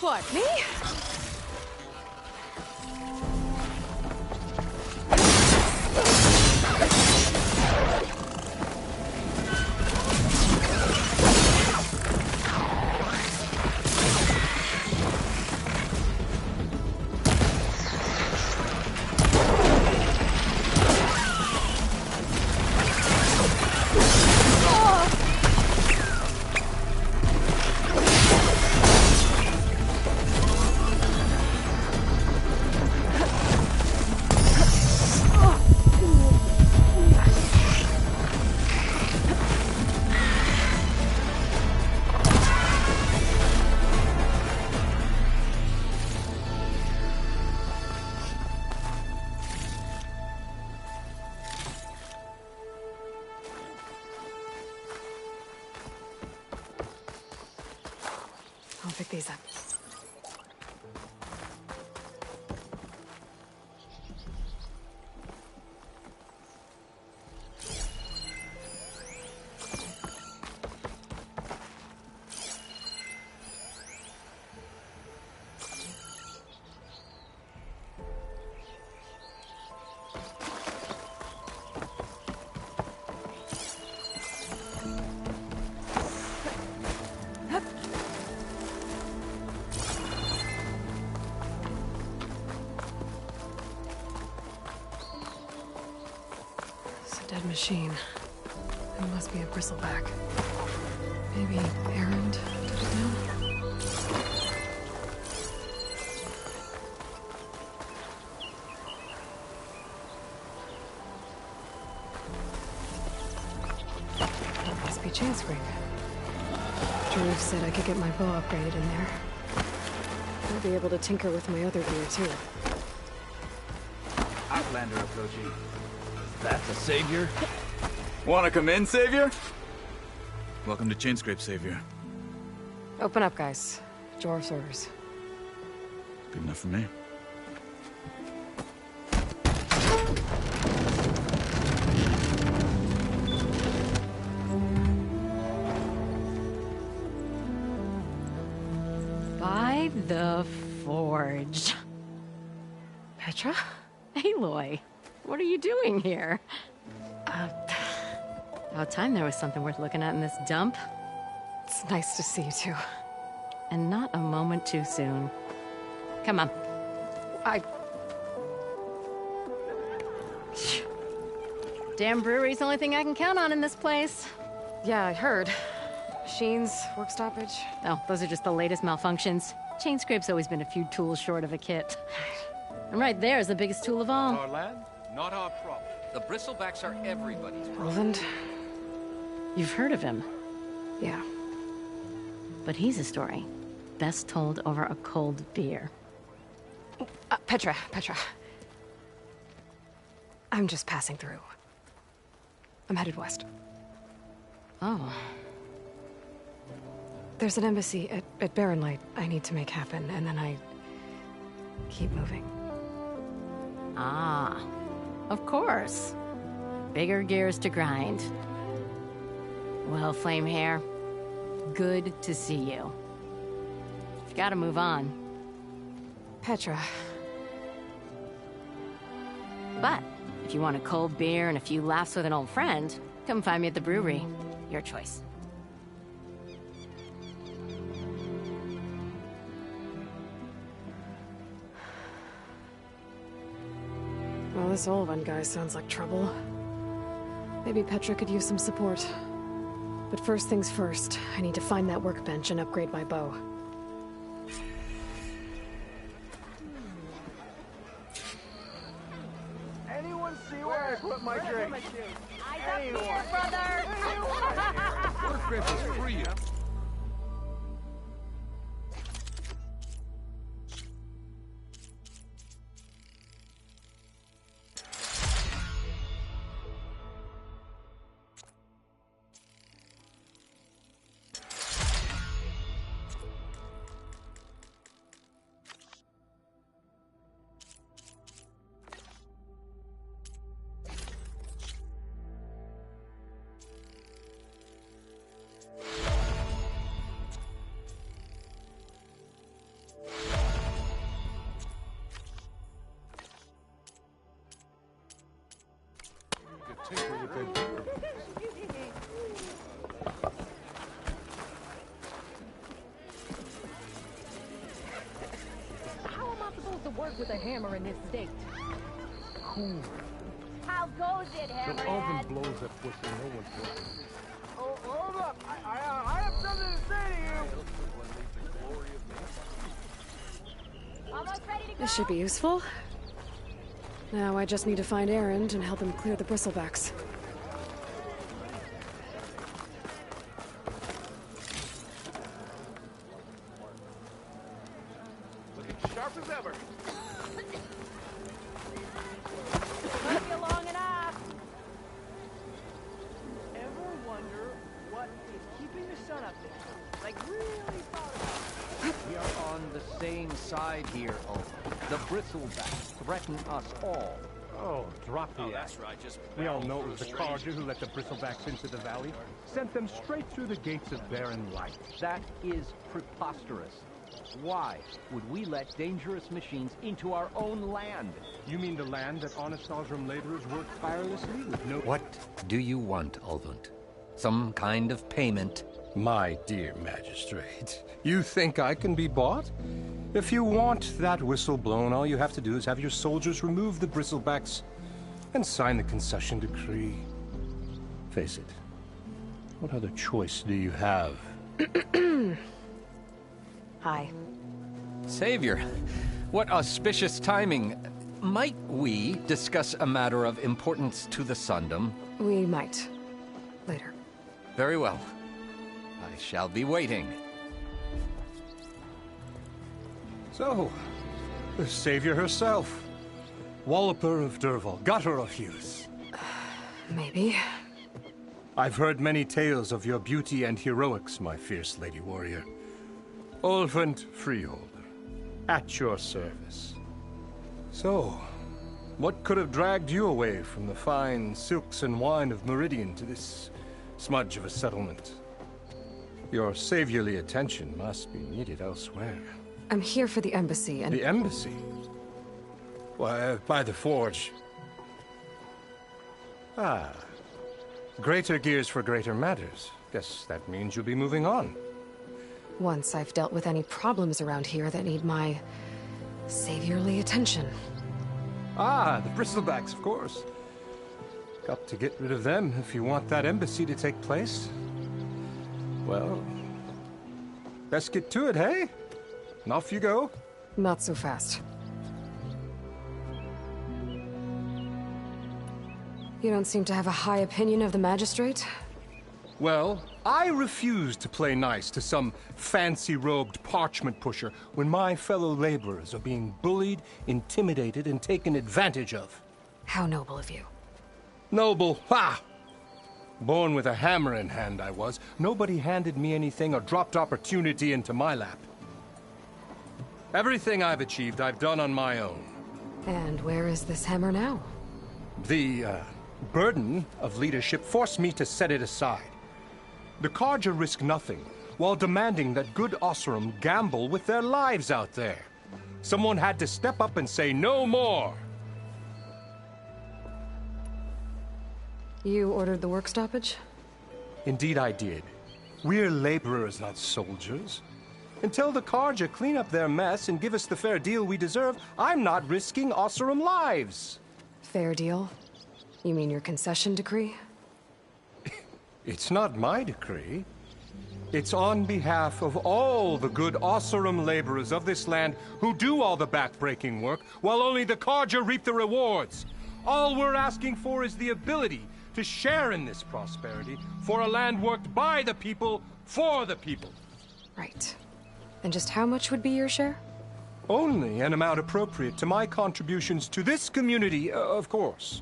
What, me? I'll pick these up. Dead machine. It must be a bristleback. Maybe Errand took it down? That must be chain scrape. Drew said I could get my bow upgraded in there. I'll be able to tinker with my other gear too. Outlander approaching. That's a savior? Wanna come in, Savior? Welcome to Chainscrape, Savior. Open up, guys. Jor's orders. Good enough for me. By the Forge. Petra? Aloy, what are you doing here? About time there was something worth looking at in this dump. It's nice to see you too. And not a moment too soon. Come on. Damn brewery's the only thing I can count on in this place. Yeah, I heard. Machines, work stoppage. Oh, those are just the latest malfunctions. Chainscrape's always been a few tools short of a kit. And right there is the biggest tool of all. Our land, not our problem. The bristlebacks are everybody's problem. Roland? You've heard of him, Yeah. but he's a story best told over a cold beer. Petra. I'm just passing through. I'm headed west. Oh, There's an embassy at Barren Light I need to make happen, and then I keep moving. ah, of course. Bigger gears to grind. Well, Flamehair, good to see you. You've got to move on. Petra. But if you want a cold beer and a few laughs with an old friend, come find me at the brewery. Your choice. Well, this Olvan guy sounds like trouble. Maybe Petra could use some support. But first things first, I need to find that workbench and upgrade my bow. Anyone see where I put my drink? Eyes up here, brother! Workbench is free. start with a hammer in this state. Cool. How goes it, The Hammerhead? oven blows that pussy, no one's watching. Oh, hold up. I have something to say to you. Almost ready to go? This should be useful. Now I just need to find Erend and help him clear the bristlebacks. Looking sharp as ever. Took you long enough. Ever wonder what is keeping the sun up there? Like, really thought about it. We are on the same side here, Owen. The bristlebacks threaten us all. Oh, drop the act. That's right, just We all know it was the Carja who let the bristlebacks into the valley, sent them straight through the gates of barren light. That is preposterous. Why would we let dangerous machines into our own land? You mean the land that honest Osram laborers work tirelessly with no... What do you want, Ulvund? Some kind of payment? My dear magistrate, you think I can be bought? If you want that whistle blown, all you have to do is have your soldiers remove the bristlebacks and sign the concession decree. Face it, what other choice do you have? Hi. Savior, what auspicious timing. Might we discuss a matter of importance to the Sundom? We might. Later. Very well. I shall be waiting. So, the savior herself. Walloper of Derval, gutter of youth. Maybe. I've heard many tales of your beauty and heroics, my fierce lady warrior. Ulvund Freeholder, at your service. So, what could have dragged you away from the fine silks and wine of Meridian to this smudge of a settlement? Your saviorly attention must be needed elsewhere. I'm here for the embassy and... The embassy? Why, by the forge. Ah. Greater gears for greater matters. Guess that means you'll be moving on. Once I've dealt with any problems around here that need my... saviorly attention. Ah, the bristlebacks, of course. Got to get rid of them if you want that embassy to take place. Well, best get to it, hey? And off you go. Not so fast. You don't seem to have a high opinion of the magistrate? Well, I refuse to play nice to some fancy-robed parchment pusher when my fellow laborers are being bullied, intimidated, and taken advantage of. How noble of you. Noble, ha! Born with a hammer in hand, I was. Nobody handed me anything or dropped opportunity into my lap. Everything I've achieved, I've done on my own. And where is this hammer now? The, burden of leadership forced me to set it aside. The Carja risk nothing, while demanding that good Osram gamble with their lives out there. Someone had to step up and say no more. You ordered the work stoppage? Indeed I did. We're laborers, not soldiers. Until the Carja clean up their mess and give us the fair deal we deserve, I'm not risking Osram lives. Fair deal? You mean your concession decree? It's not my decree. It's on behalf of all the good Osram laborers of this land who do all the backbreaking work, while only the Carja reap the rewards. All we're asking for is the ability to share in this prosperity for a land worked by the people, for the people. Right. And just how much would be your share? Only an amount appropriate to my contributions to this community, of course.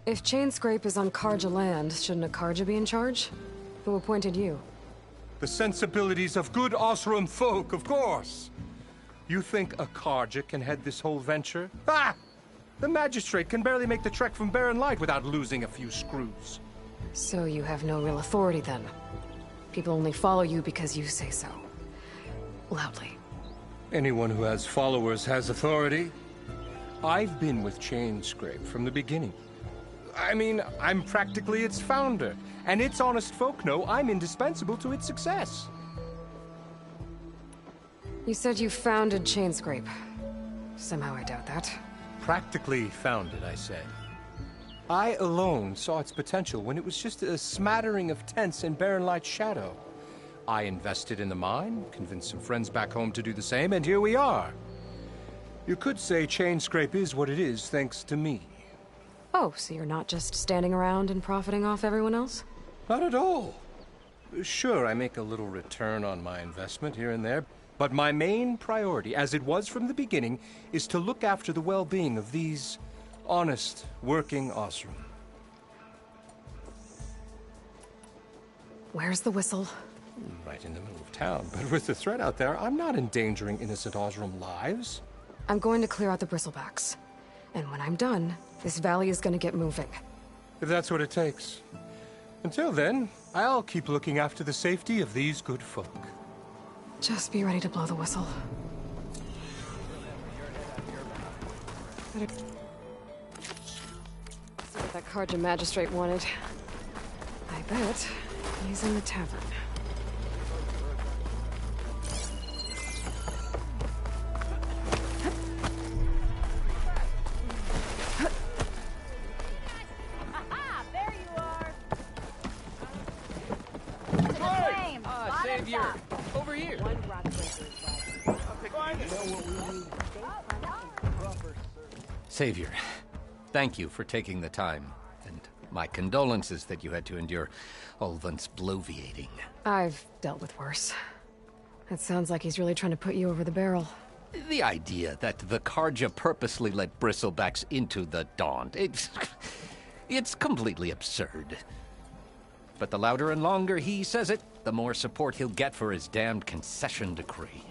If Chainscrape is on Carja land, shouldn't a Carja be in charge? Who appointed you? The sensibilities of good Osram folk, of course. You think a Carja can head this whole venture? Ah! The magistrate can barely make the trek from Barren Light without losing a few screws. So you have no real authority then? People only follow you because you say so. Loudly. Anyone who has followers has authority. I've been with Chainscrape from the beginning, I mean, I'm practically its founder, and its honest folk know I'm indispensable to its success. You said you founded Chainscrape. Somehow I doubt that. Practically founded, I said. I alone saw its potential when it was just a smattering of tents in Barren Light's shadow. I invested in the mine, convinced some friends back home to do the same, and here we are. You could say Chainscrape is what it is thanks to me. Oh, so you're not just standing around and profiting off everyone else? Not at all. Sure, I make a little return on my investment here and there, but my main priority, as it was from the beginning, is to look after the well-being of these honest, working Osram. Where's the whistle? Right in the middle of town, but with the threat out there, I'm not endangering innocent Osram lives. I'm going to clear out the bristlebacks. And when I'm done, this valley is going to get moving. If that's what it takes. Until then, I'll keep looking after the safety of these good folk. Just be ready to blow the whistle. Better see what that Carja magistrate wanted. I bet he's in the tavern. Aha! There you are! Savior! Over here! One rock breaker Savior, thank you for taking the time, and my condolences that you had to endure Ulvant's bloviating. I've dealt with worse. It sounds like he's really trying to put you over the barrel. The idea that the Carja purposely let bristlebacks into the Daunt, it's completely absurd. But the louder and longer he says it, the more support he'll get for his damned concession decree.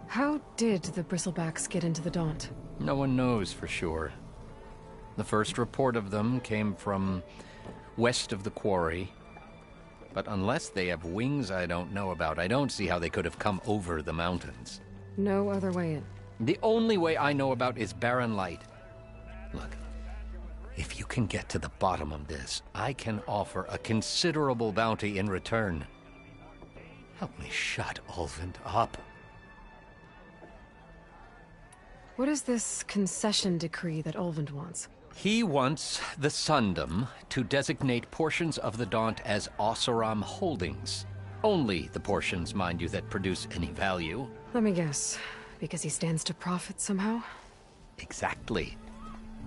How did the bristlebacks get into the Daunt? No one knows for sure. The first report of them came from west of the quarry. But unless they have wings I don't know about, I don't see how they could have come over the mountains. No other way in. The only way I know about is Barren Light. Look, if you can get to the bottom of this, I can offer a considerable bounty in return. Help me shut Ulvant up. What is this concession decree that Ulvant wants? He wants the Sundom to designate portions of the Daunt as Oseram holdings. Only the portions, mind you, that produce any value. Let me guess. Because he stands to profit somehow? Exactly.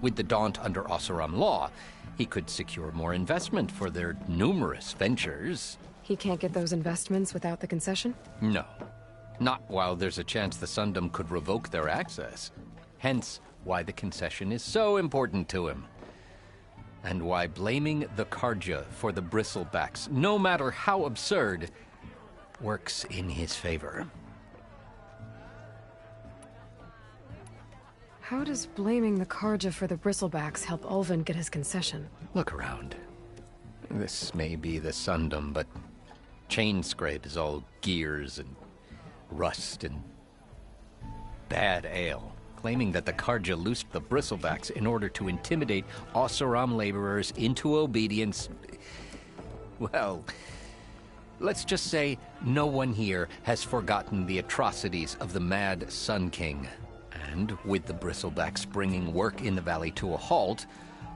With the Daunt under Oseram law, he could secure more investment for their numerous ventures. He can't get those investments without the concession? No. Not while there's a chance the Sundom could revoke their access. Hence, why the concession is so important to him. And why blaming the Carja for the bristlebacks, no matter how absurd, works in his favor. How does blaming the Carja for the bristlebacks help Ulvant get his concession? Look around. This may be the Sundom, but Chainscrape is all gears and rust and bad ale, claiming that the Carja loosed the bristlebacks in order to intimidate Oseram laborers into obedience. Well, let's just say no one here has forgotten the atrocities of the Mad Sun King. And with the bristlebacks bringing work in the valley to a halt,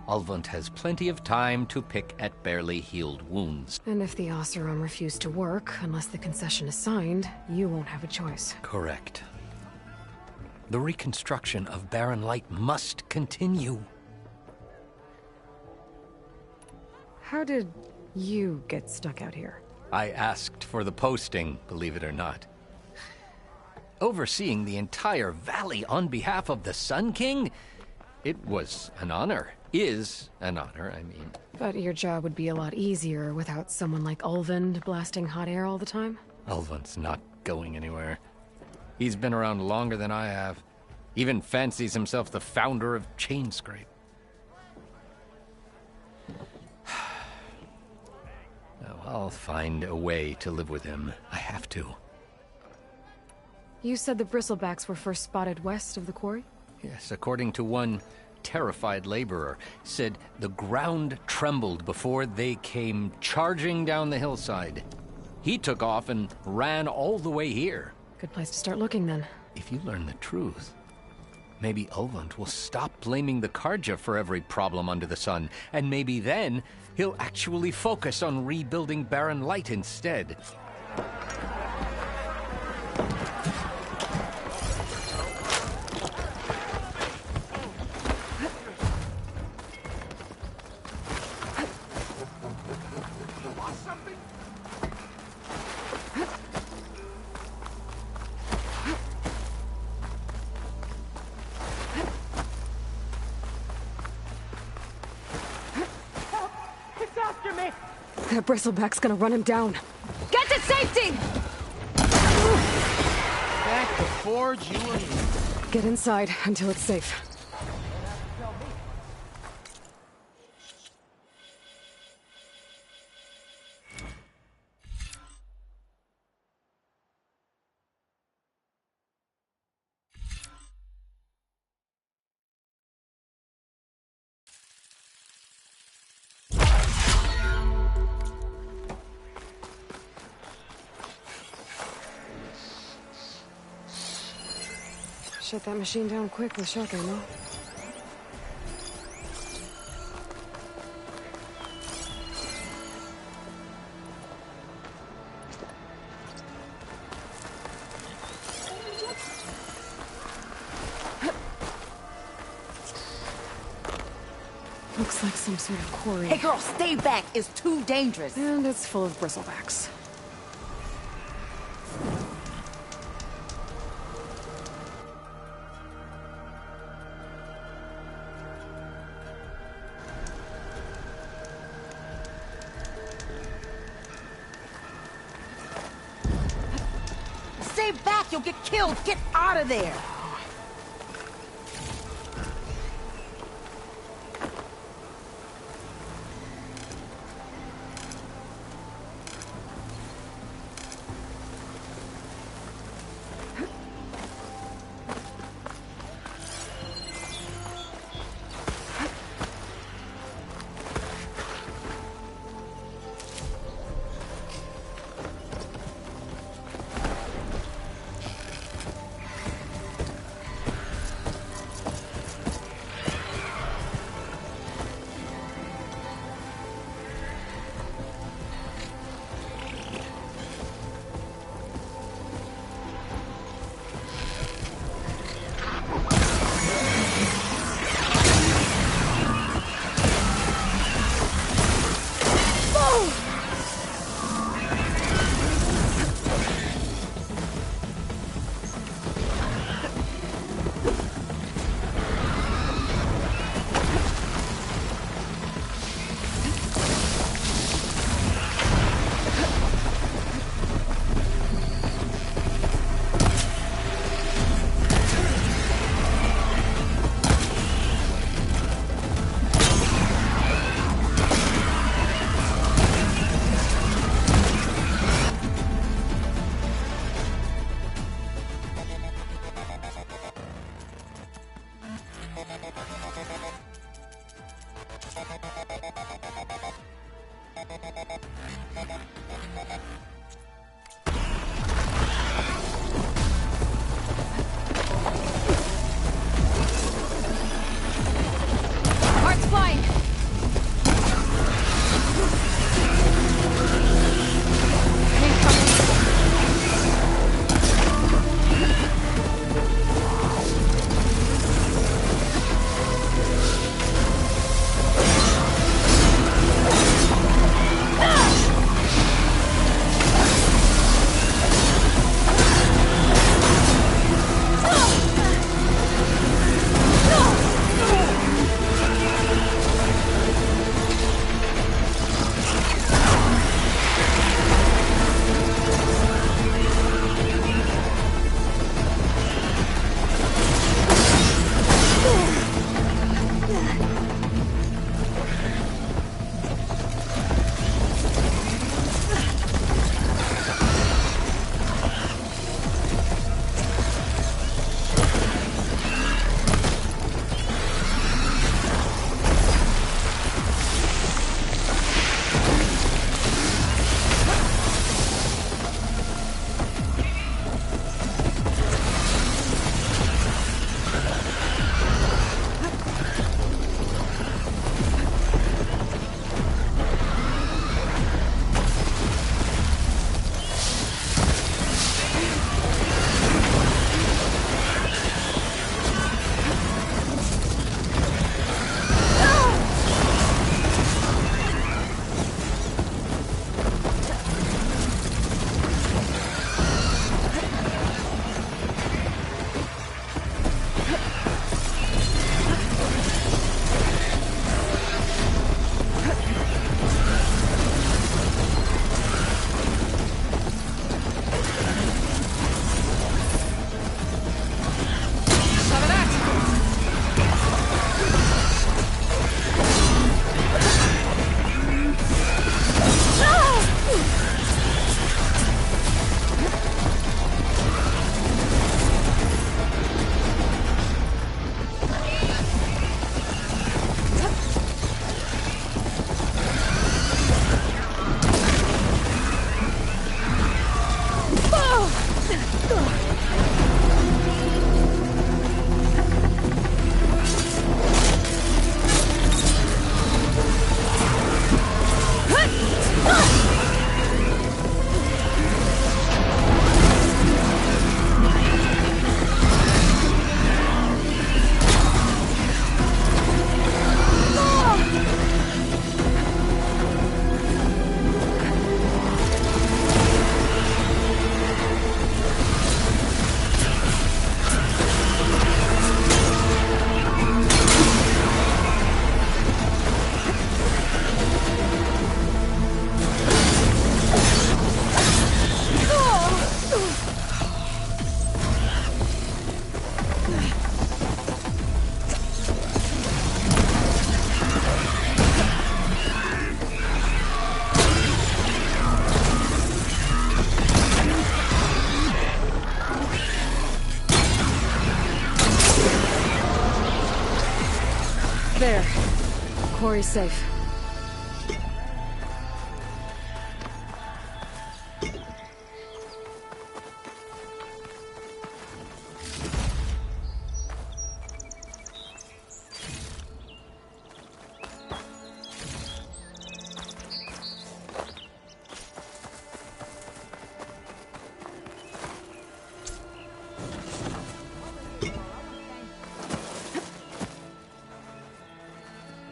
Ulvant has plenty of time to pick at barely healed wounds. And if the Oseram refuse to work, unless the concession is signed, you won't have a choice. Correct. The reconstruction of Barren Light must continue. How did you get stuck out here? I asked for the posting, believe it or not. Overseeing the entire valley on behalf of the Sun King? It was an honor. Is an honor, I mean. But your job would be a lot easier without someone like Ulvand blasting hot air all the time? Ulvand's not going anywhere. He's been around longer than I have. Even fancies himself the founder of Chainscrape. No, I'll find a way to live with him. I have to. You said the bristlebacks were first spotted west of the quarry? Yes, according to one terrified laborer, said the ground trembled before they came charging down the hillside. He took off and ran all the way here. Good place to start looking, then. If you learn the truth, maybe Ulvund will stop blaming the Karja for every problem under the sun, and maybe then he'll actually focus on rebuilding Barren Light instead. That bristleback's gonna run him down. Get to safety! Back to forge, you and... Get inside until it's safe. Shut that machine down quick with shock ammo. Looks like some sort of quarry. Hey girl, stay back. It's too dangerous. And it's full of bristlebacks. Stay back, you'll get killed. Get out of there. There. Quarry's safe.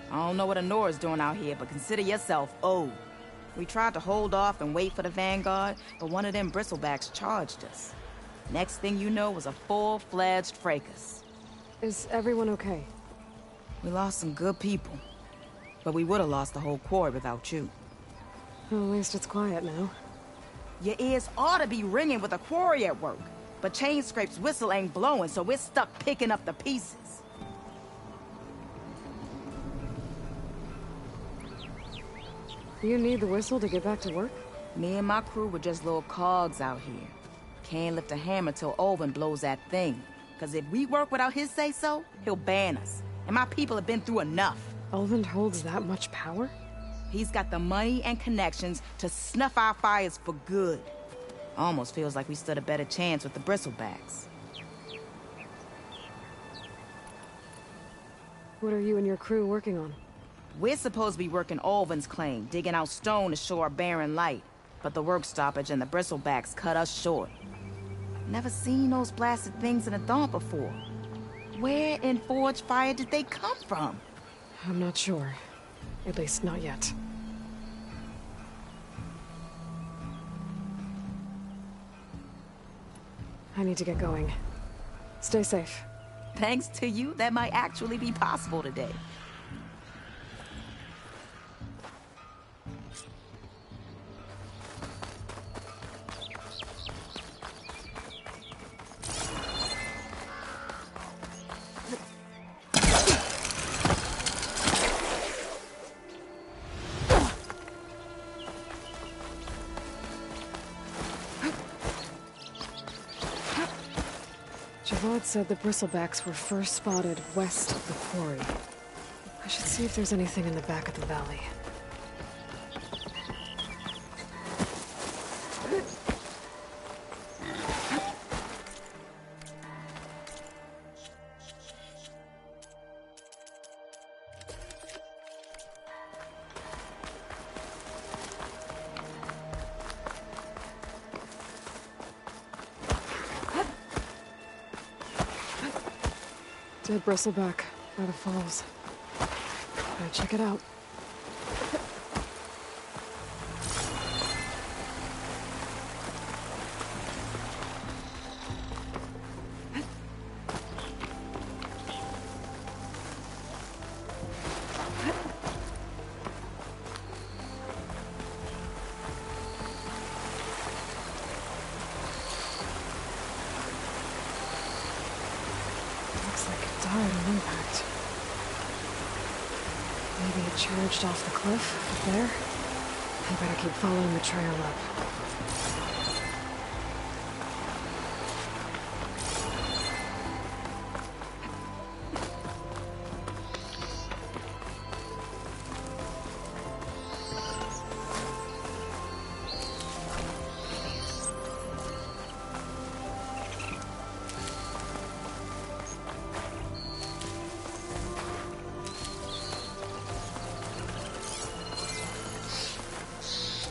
I don't know what Honora's doing out here, but consider yourself owed. We tried to hold off and wait for the Vanguard, but one of them bristlebacks charged us. Next thing you know was a full-fledged fracas. Is everyone okay? We lost some good people, but we would have lost the whole quarry without you. Well, at least it's quiet now. Your ears ought to be ringing with a quarry at work, but Chainscrape's whistle ain't blowing, so we're stuck picking up the pieces. You need the whistle to get back to work? Me and my crew were just little cogs out here. Can't lift a hammer till Olvin blows that thing. Cause if we work without his say-so, he'll ban us. And my people have been through enough. Olvin holds that much power? He's got the money and connections to snuff our fires for good. Almost feels like we stood a better chance with the bristlebacks. What are you and your crew working on? We're supposed to be working Olvin's claim, digging out stone to show our barren light. But the work stoppage and the bristlebacks cut us short. Never seen those blasted things in a dawn before. Where in Forge Fire did they come from? I'm not sure. At least not yet. I need to get going. Stay safe. Thanks to you, that might actually be possible today. Javad said the bristlebacks were first spotted west of the quarry. I should see if there's anything in the back of the valley. Dead bristleback by the falls. Gotta check it out. Looks like it died on impact. Maybe it charged off the cliff up there. I better keep following the trail up.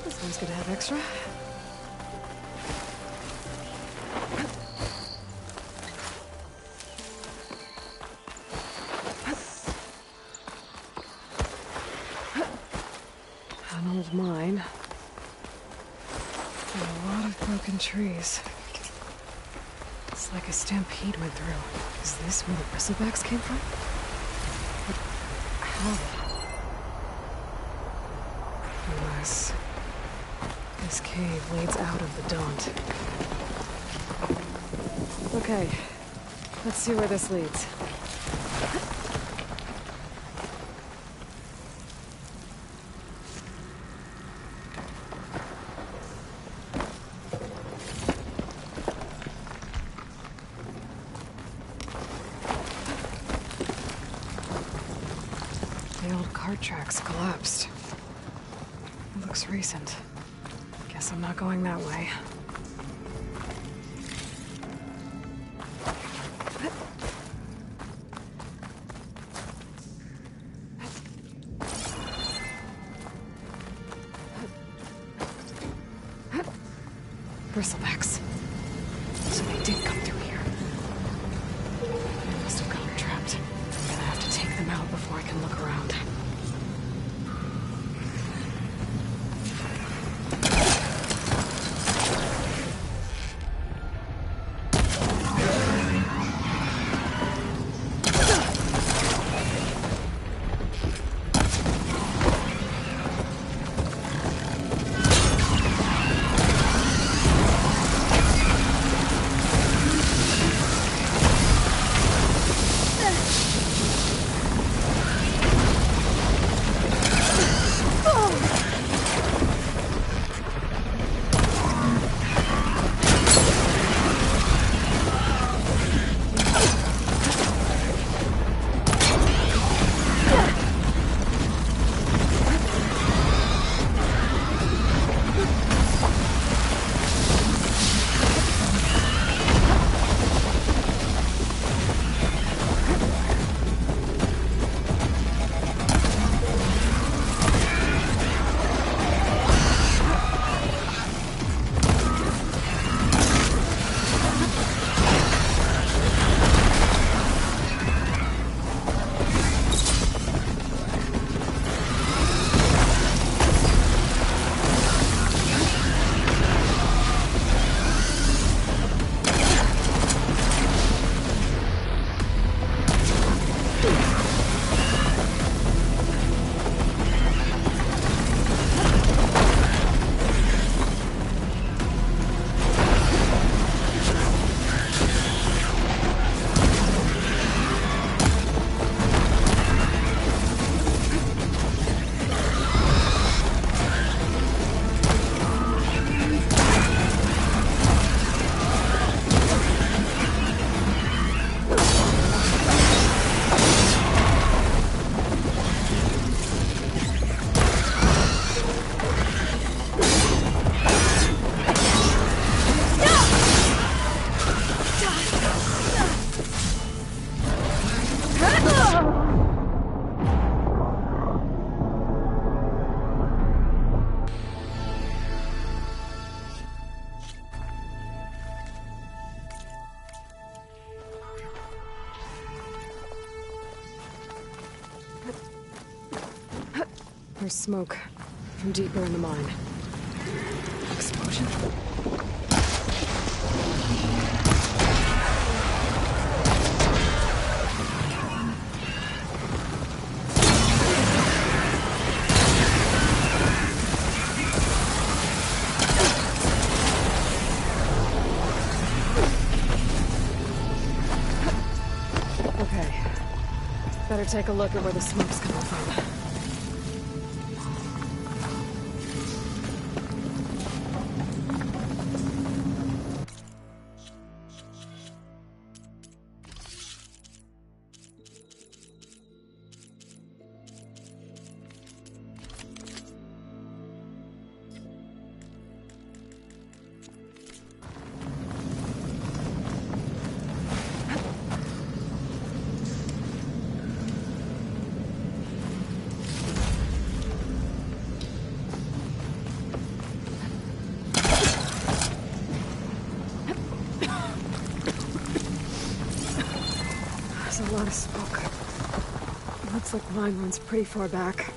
This one's gonna have extra. An old mine. And a lot of broken trees. It's like a stampede went through. Is this where the bristlebacks came from? But how? Unless this cave leads out of the Daunt. Okay, let's see where this leads. The old cart tracks collapsed. It looks recent. Guess I'm not going that way. Bristlebacks. So they did come through here. They must have gotten trapped. I'm gonna have to take them out before I can look around. There's smoke from deeper in the mine. Explosion? Okay. Better take a look at where the smoke's coming from. There's a lot of smoke. It looks like the mine runs pretty far back.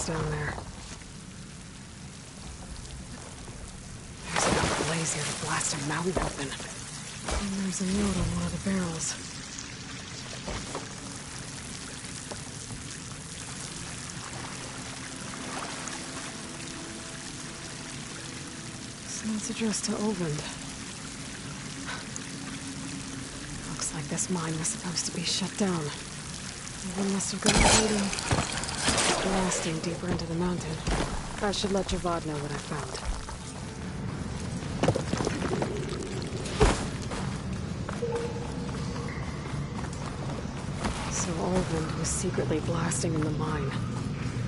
Down there. There's enough blaze here to blast a mountain open. And there's a note on one of the barrels. It's addressed to Olvend. Looks like this mine was supposed to be shut down. Olvend must have gone hiding, blasting deeper into the mountain. I should let Javad know what I found. So Olvend was secretly blasting in the mine,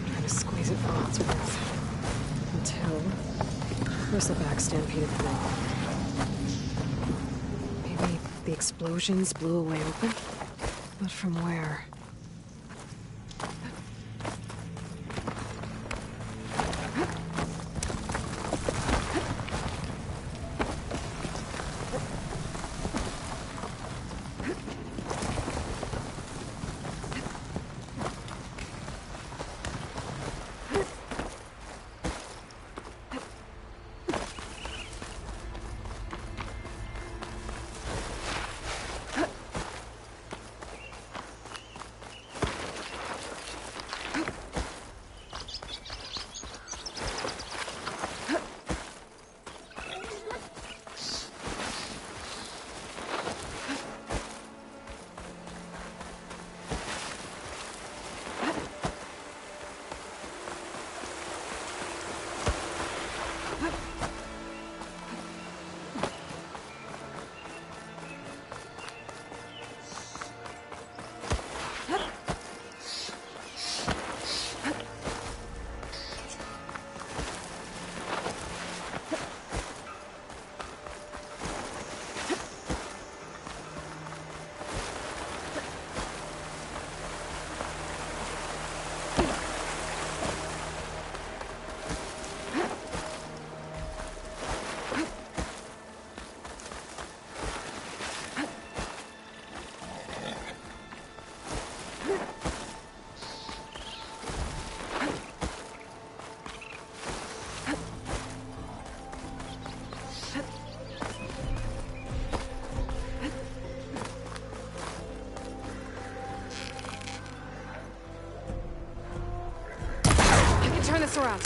trying to squeeze it for all it's worth. Until bristleback stampeded through. Maybe the explosions blew a way open? But from where? Turn this around.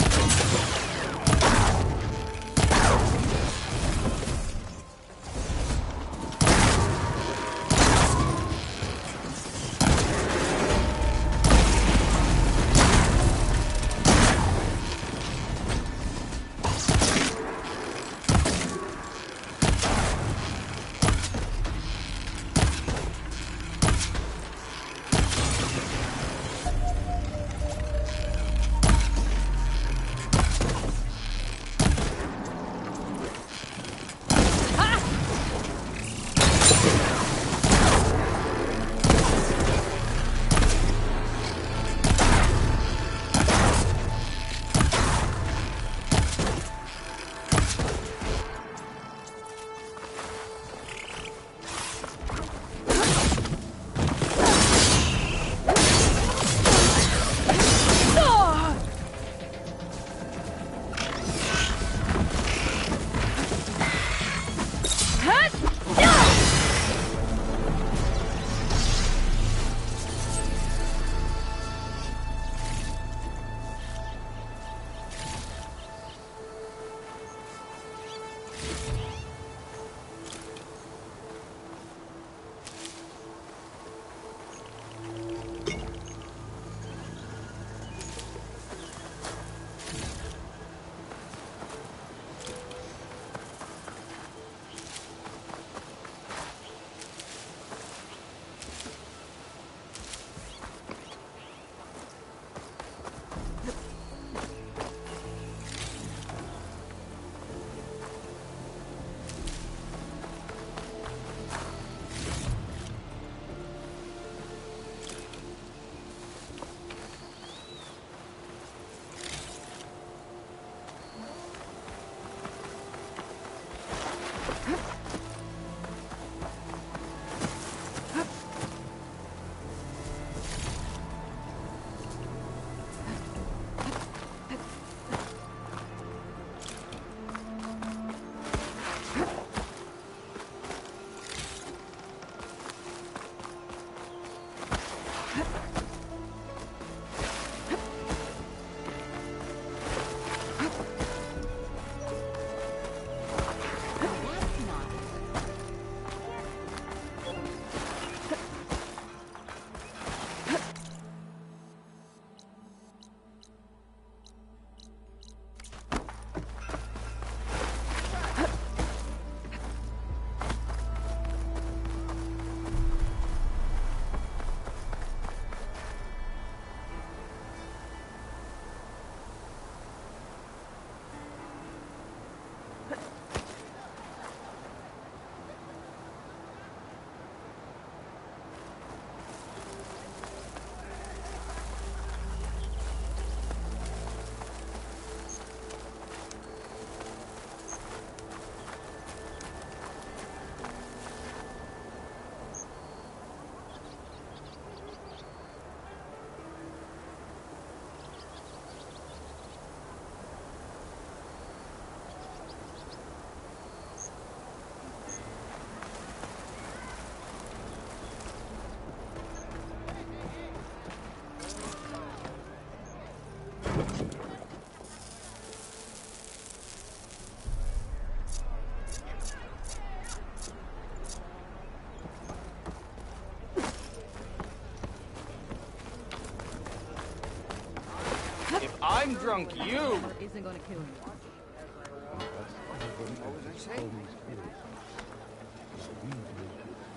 I'm drunk, you! Isn't gonna kill you.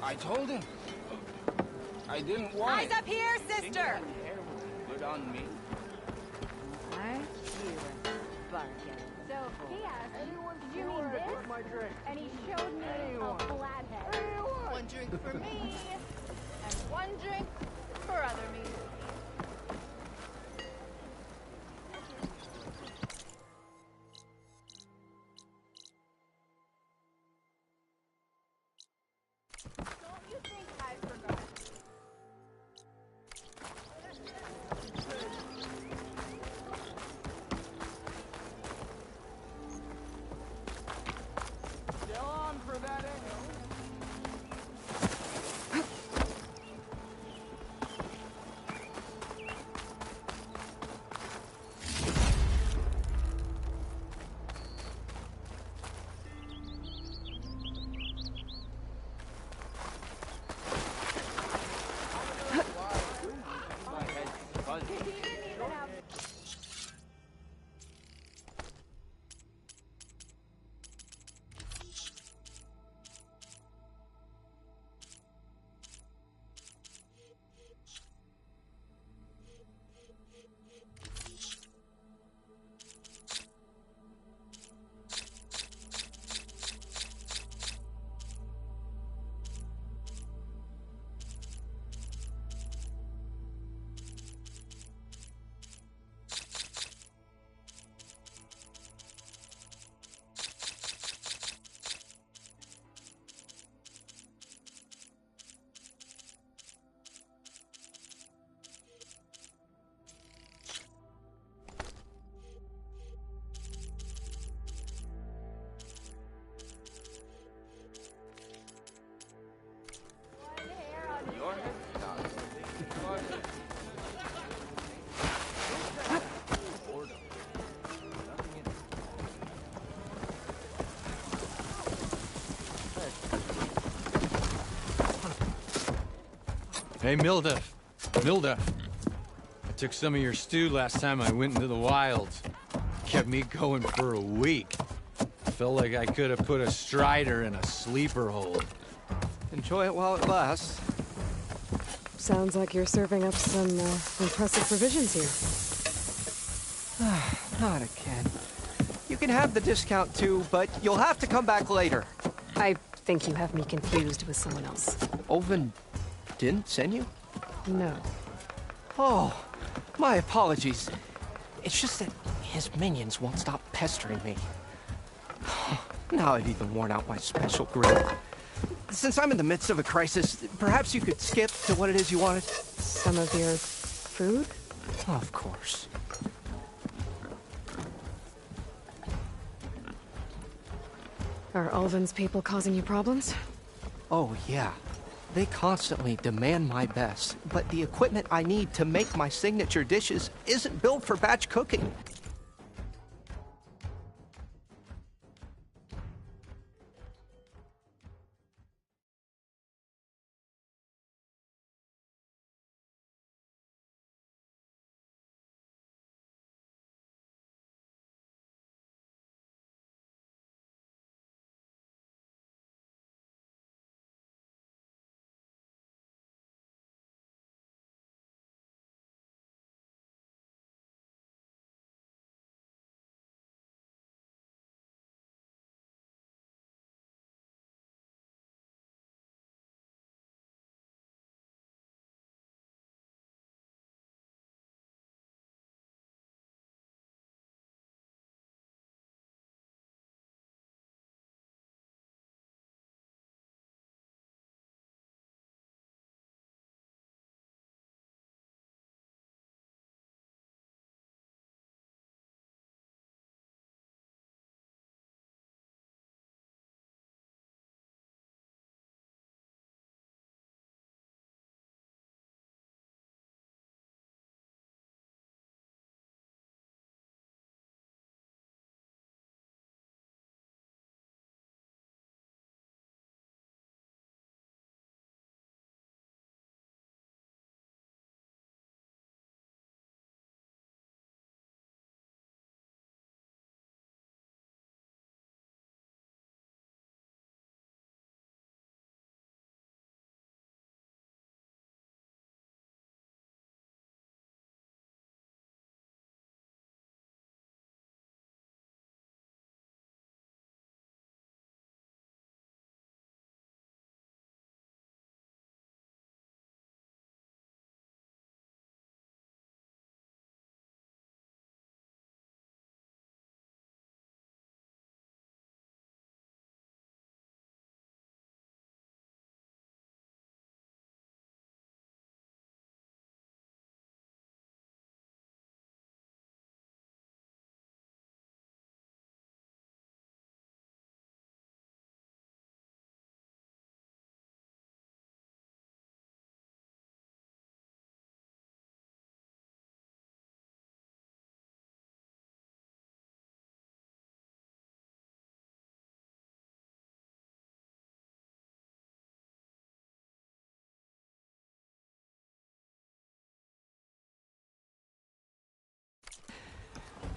I told him. I didn't want Eyes up here, sister! Good on me. Aren't you a bargain? So he asked, "Do you mean this?" And he showed me a flathead. One drink for me, and one drink for other me. Don't you think I forgot? Still on for that angle. Hey, Milda. Milda. I took some of your stew last time I went into the wilds. Kept me going for a week. Felt like I could have put a strider in a sleeper hold. Enjoy it while it lasts. Sounds like you're serving up some impressive provisions here. Not again. You can have the discount too, but you'll have to come back later. I think you have me confused with someone else. Oven didn't send you? No. Oh, my apologies. It's just that his minions won't stop pestering me. Now I've even worn out my special grill. Since I'm in the midst of a crisis, perhaps you could skip to what it is you wanted? Some of your food? Of course. Are Ulvin's people causing you problems? Oh, yeah. They constantly demand my best, but the equipment I need to make my signature dishes isn't built for batch cooking.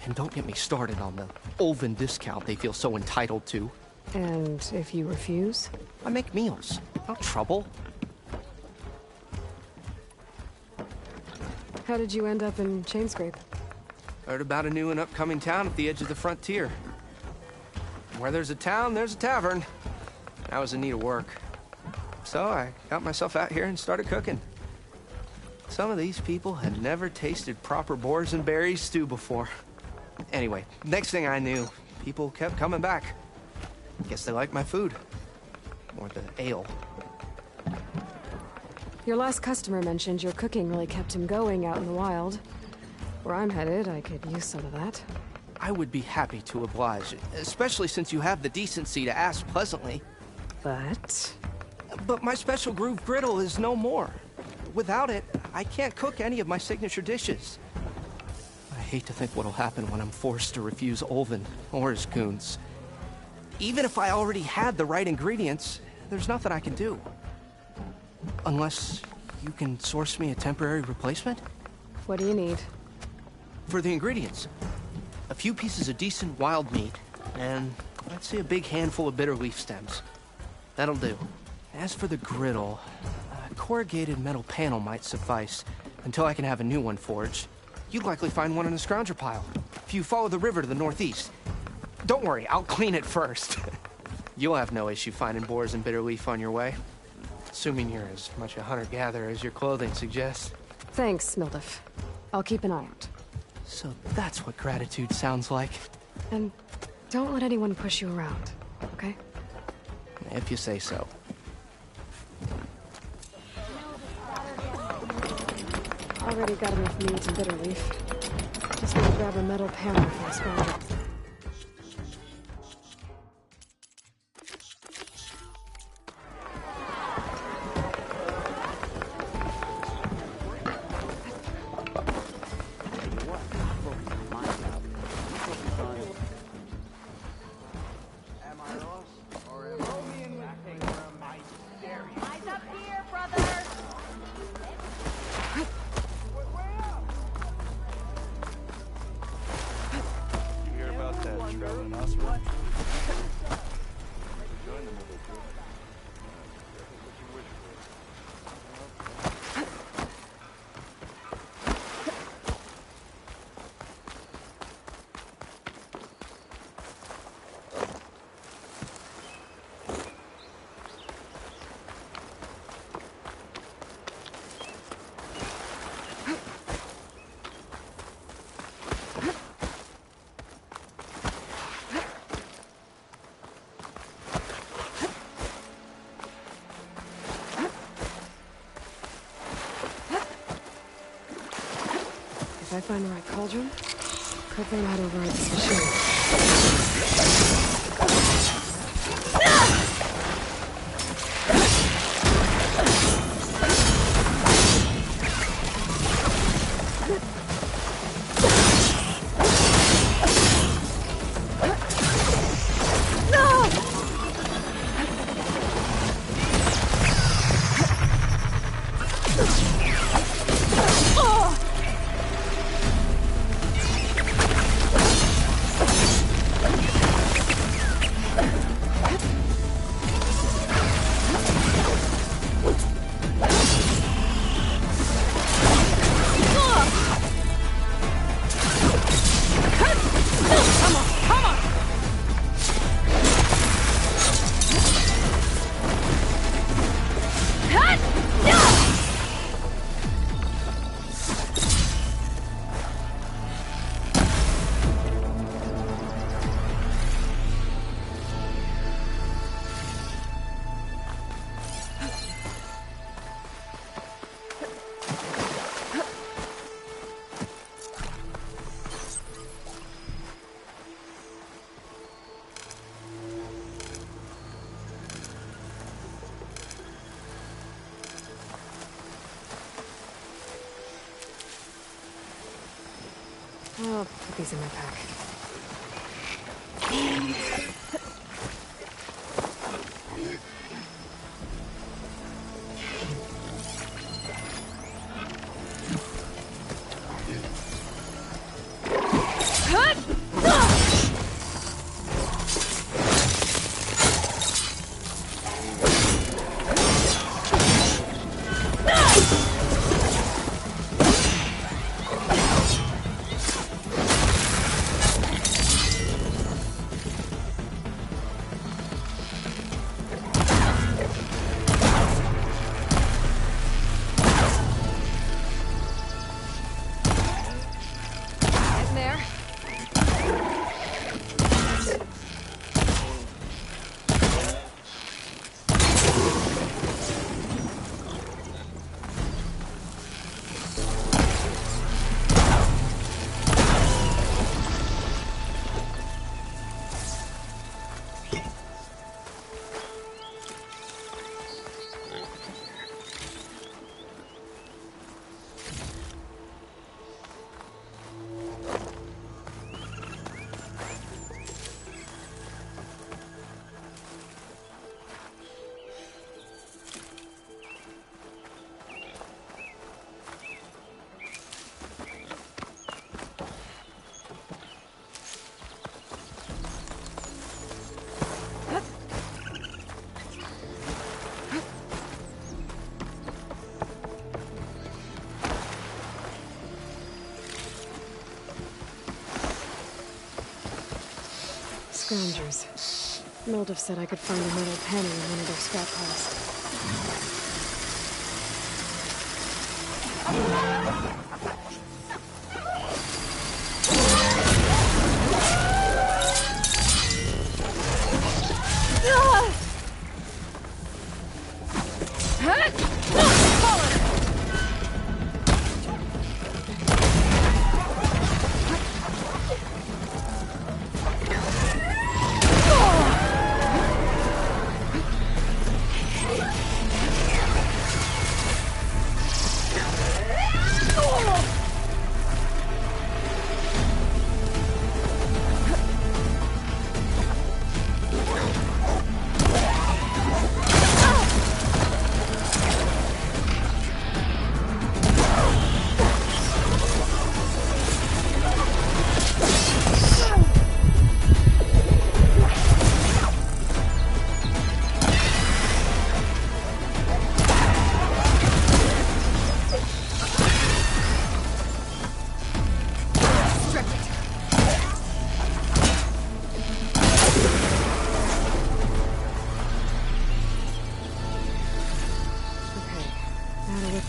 And don't get me started on the Olven discount they feel so entitled to. And if you refuse? I make meals. No trouble. How did you end up in Chainscrape? Heard about a new and upcoming town at the edge of the frontier. Where there's a town, there's a tavern. I was in need of work. So I got myself out here and started cooking. Some of these people had never tasted proper boars and berries stew before. Anyway, next thing I knew, people kept coming back. Guess they liked my food. Or the ale. Your last customer mentioned your cooking really kept him going out in the wild. Where I'm headed, I could use some of that. I would be happy to oblige, especially since you have the decency to ask pleasantly. But my special groove griddle is no more. Without it, I can't cook any of my signature dishes. I hate to think what'll happen when I'm forced to refuse Olven or his goons. Even if I already had the right ingredients, there's nothing I can do. Unless you can source me a temporary replacement? What do you need? For the ingredients, a few pieces of decent wild meat, and let's say a big handful of bitter leaf stems. That'll do. As for the griddle, a corrugated metal panel might suffice until I can have a new one forged. You'd likely find one in a scrounger pile if you follow the river to the northeast. Don't worry, I'll clean it first. You'll have no issue finding boars and bitter leaf on your way. Assuming you're as much a hunter-gatherer as your clothing suggests. Thanks, Mildef. I'll keep an eye out. So that's what gratitude sounds like. And don't let anyone push you around, okay? If you say so. Already got enough meat and bitter leaf. Just need to grab a metal panel for a scrounger. If I find the right cauldron, could learn how to ride this machine. I'll put these in my pack. Cut! Scroungers. Mildev said I could find a metal penny in one of their scrap piles.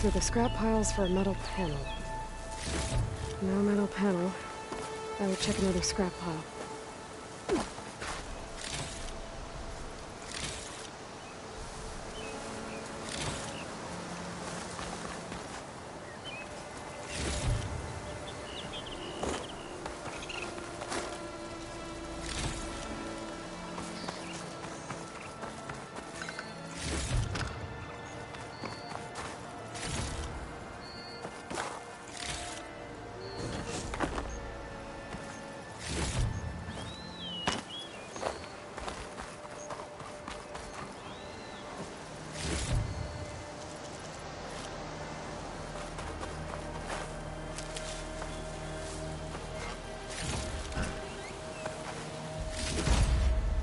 Through the scrap piles for a metal panel. No metal panel. I would check another scrap pile.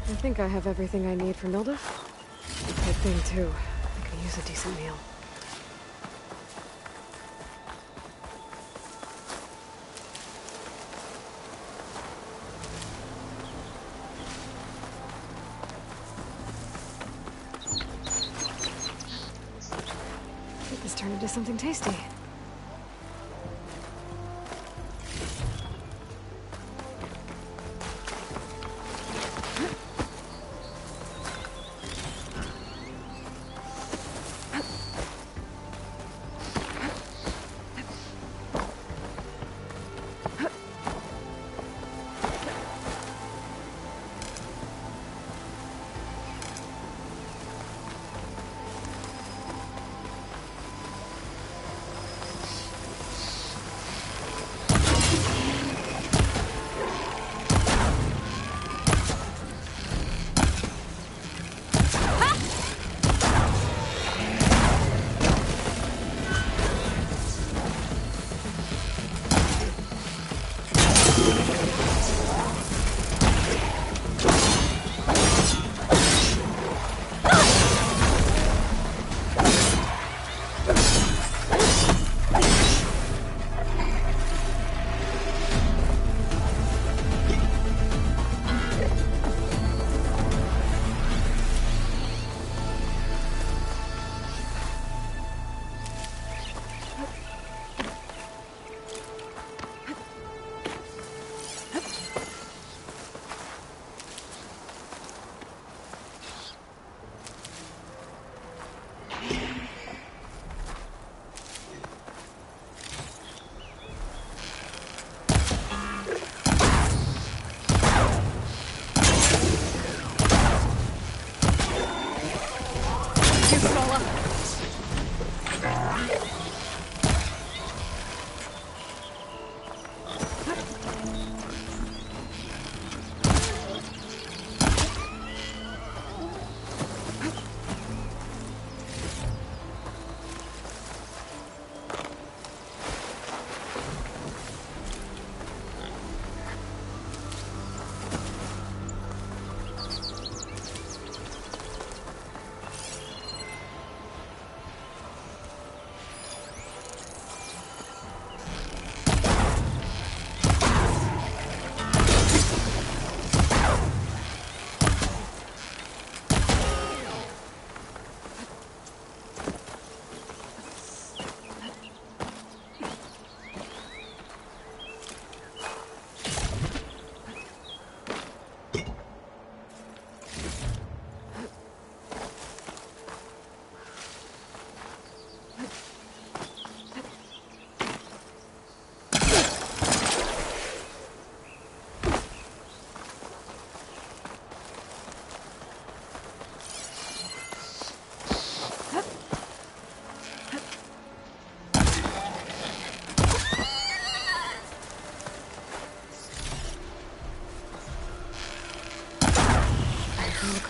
I think I have everything I need for Mildev. Good thing, too. I could use a decent meal. Get this turned into something tasty.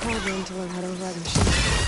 cauldron to learn how to override machines.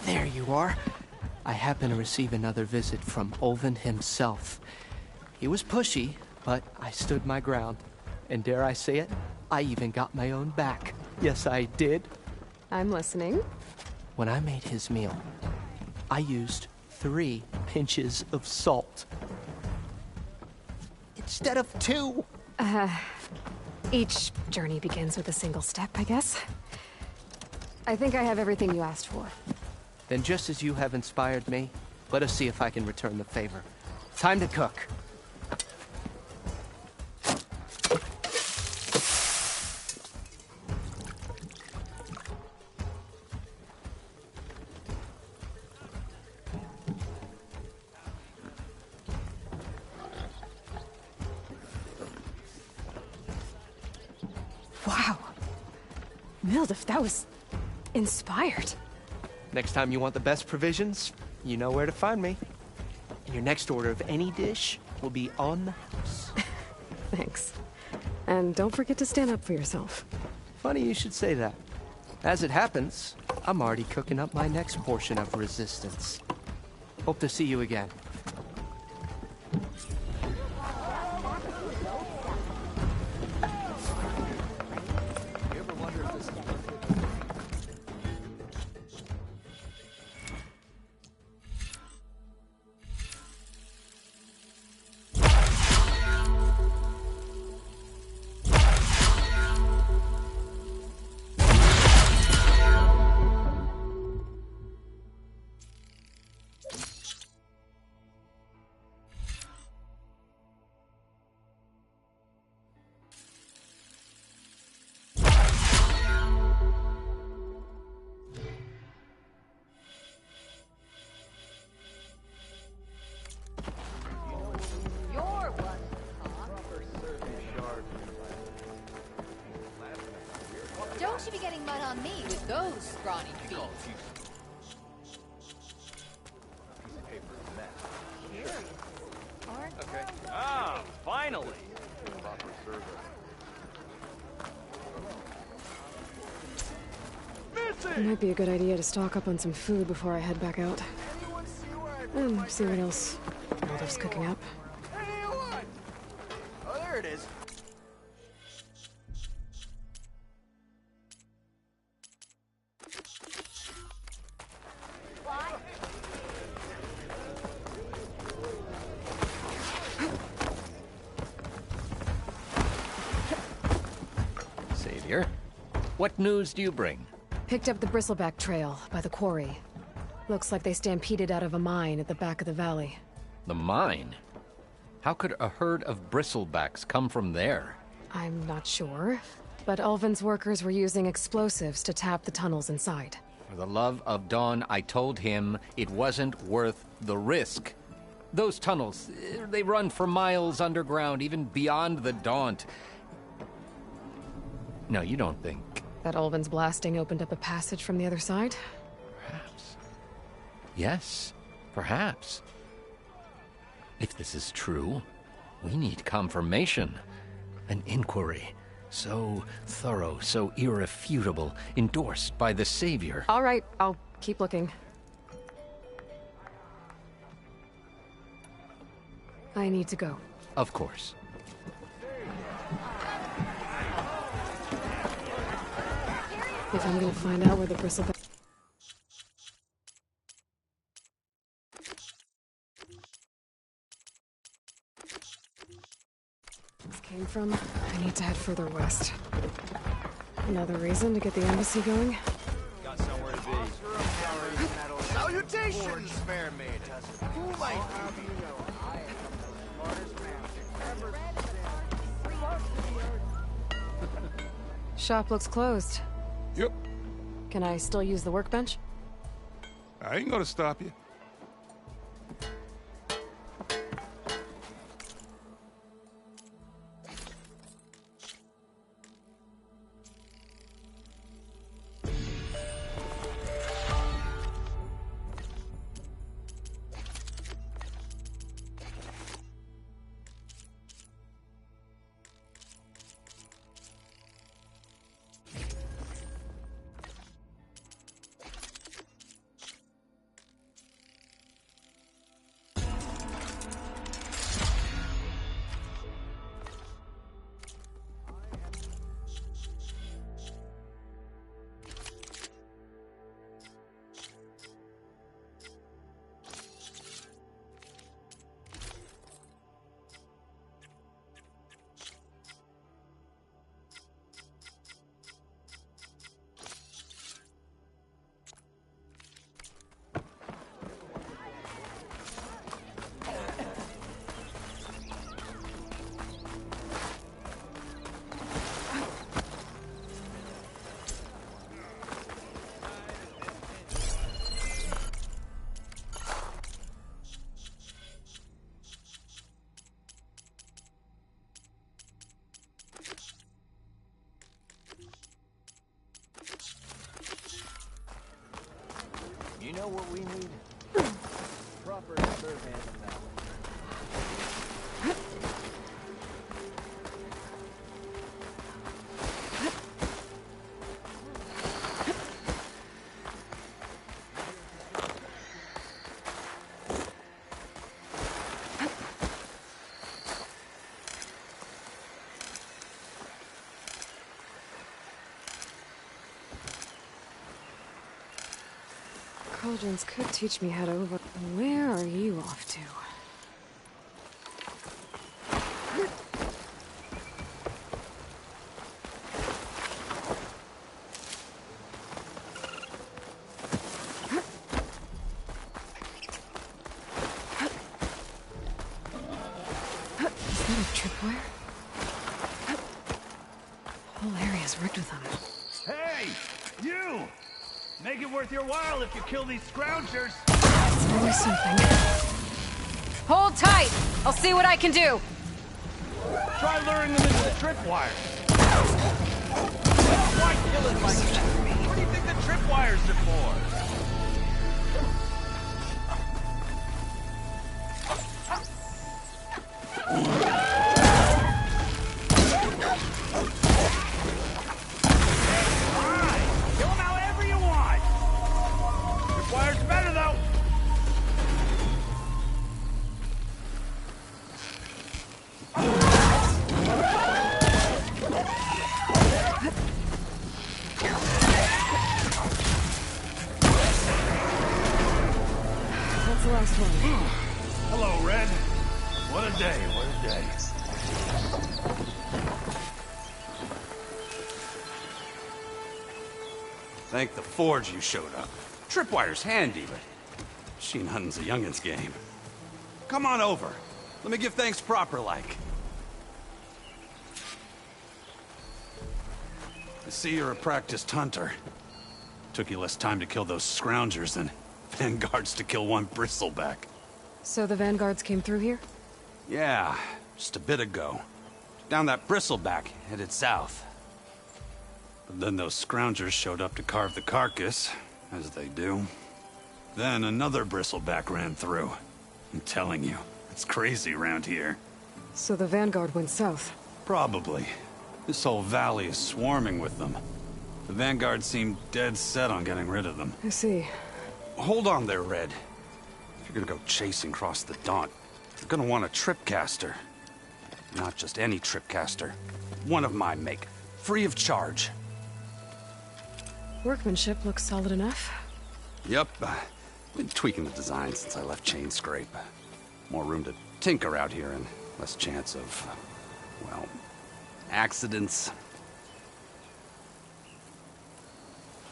There you are. I happen to receive another visit from Olvin himself. He was pushy, but I stood my ground. And dare I say it, I even got my own back. Yes, I did. I'm listening. When I made his meal, I used 3 pinches of salt. Instead of 2. Each journey begins with a single step, I guess. I think I have everything you asked for. Then just as you have inspired me, let us see if I can return the favor. Time to cook. Wow. Mildef, that was inspired. Next time you want the best provisions, you know where to find me. And your next order of any dish will be on the house. Thanks. And don't forget to stand up for yourself. Funny you should say that. As it happens, I'm already cooking up my next portion of resistance. Hope to see you again. Don't you be getting mud on me with those scrawny feet. Okay. Ah, finally! Proper service. It might be a good idea to stock up on some food before I head back out. And see what else Mildef's cooking up. Oh, there it is. Savior. What news do you bring? Picked up the bristleback trail by the quarry. Looks like they stampeded out of a mine at the back of the valley. The mine? How could a herd of bristlebacks come from there? I'm not sure, but Ulvin's workers were using explosives to tap the tunnels inside. For the love of Dawn, I told him it wasn't worth the risk. Those tunnels, they run for miles underground, even beyond the Daunt. No, you don't think... That Ulvin's blasting opened up a passage from the other side? Perhaps. Yes, perhaps. If this is true, we need confirmation. An inquiry. So thorough, so irrefutable, endorsed by the Savior. All right, I'll keep looking. I need to go. Of course. If I'm gonna find out where the bristleback... came from, I need to head further west. Another reason to get the embassy going? Got somewhere to be. Salutations, fair maiden. Who might you know? I am the smartest man ever. Shop looks closed. Yep. Can I still use the workbench? I ain't gonna stop you. You know what we need? Proper survey of the valley. Cauldrons could teach me how to over... Where are you off to? Is that a tripwire? Whole area's rigged with them. Hey! You! Make it worth your while if you kill these scroungers! It's always something. Hold tight! I'll see what I can do! Try luring them into the tripwire! Why kill it like that? What do you think the tripwires are for? Hello, Red. What a day, what a day. Thank the Forge you showed up. Tripwire's handy, but machine hunting's a youngin's game. Come on over. Let me give thanks proper like. I see you're a practiced hunter. Took you less time to kill those scroungers than vanguards to kill one bristleback. So the vanguards came through here? Yeah, just a bit ago. Down that bristleback, headed south. But then those scroungers showed up to carve the carcass, as they do. Then another bristleback ran through. I'm telling you, it's crazy around here. So the vanguard went south? Probably. This whole valley is swarming with them. The vanguard seemed dead set on getting rid of them. I see. Hold on there, Red. If you're gonna go chasing across the Daunt, you're gonna want a tripcaster. Not just any tripcaster. One of my make. Free of charge. Workmanship looks solid enough. Yep. Been tweaking the design since I left Chain Scrape. More room to tinker out here and less chance of, well, accidents.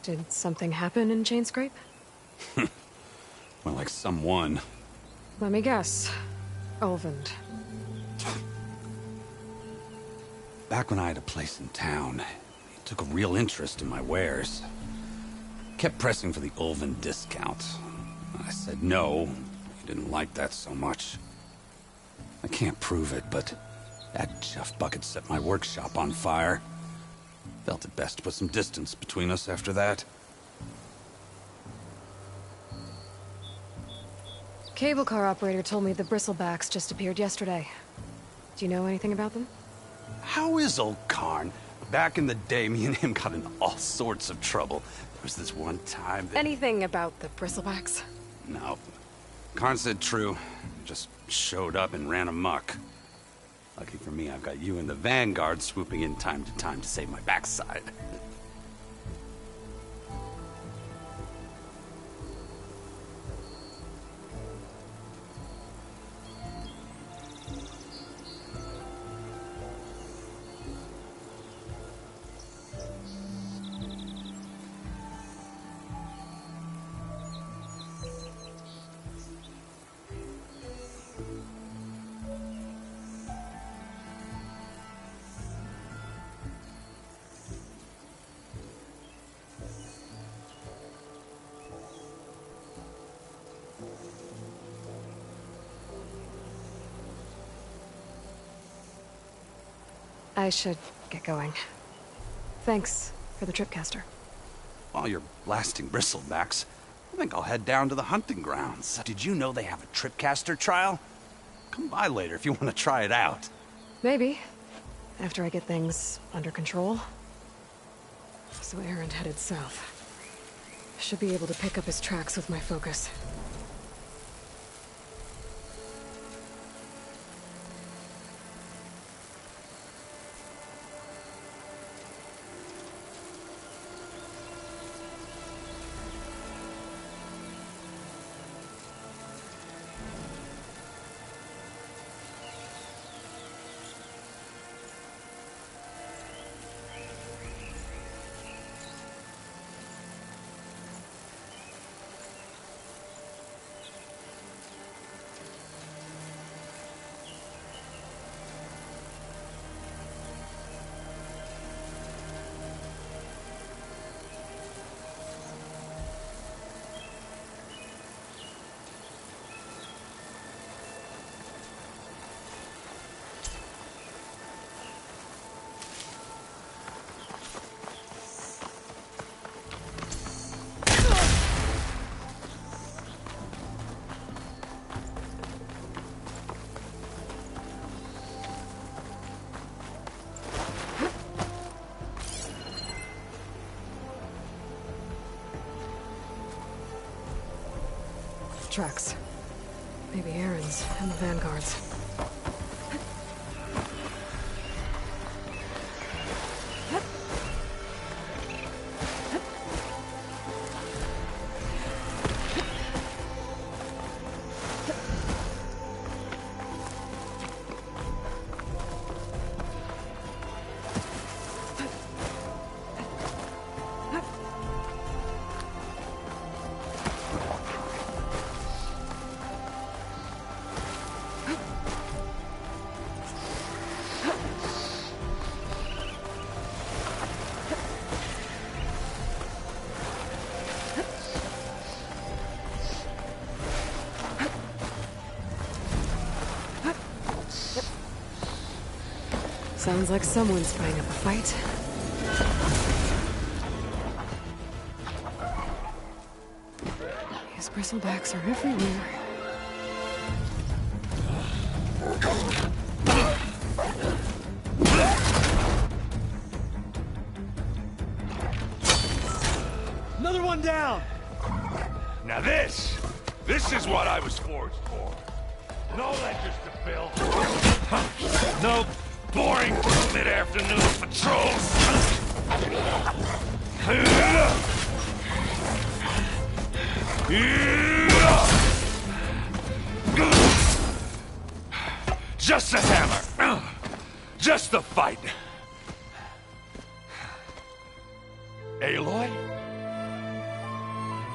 Did something happen in Chain Scrape? Well, like someone. Let me guess. Olvend. Back when I had a place in town, he took a real interest in my wares. Kept pressing for the Ulven discount. I said no. He didn't like that so much. I can't prove it, but that Jeff bucket set my workshop on fire. Felt it best to put some distance between us after that. Cable car operator told me the bristlebacks just appeared yesterday. Do you know anything about them? How is old Karn? Back in the day, me and him got in all sorts of trouble. There was this one time that... Anything about the bristlebacks? No. Karn said true. Just showed up and ran amok. Lucky for me, I've got you and the Vanguard swooping in time to save my backside. I should get going. Thanks for the tripcaster. While you're blasting bristlebacks, I think I'll head down to the hunting grounds. Did you know they have a tripcaster trial? Come by later if you want to try it out. Maybe. After I get things under control. So Aaron headed south. Should be able to pick up his tracks with my focus. Tracks. Maybe Aaron's and the Vanguard's. Sounds like someone's putting up a fight. These bristlebacks are everywhere. Another one down! Now this is what I was forged for. No ledgers to fill. No boring mid-afternoon patrols. Just a hammer. Just the fight. Aloy?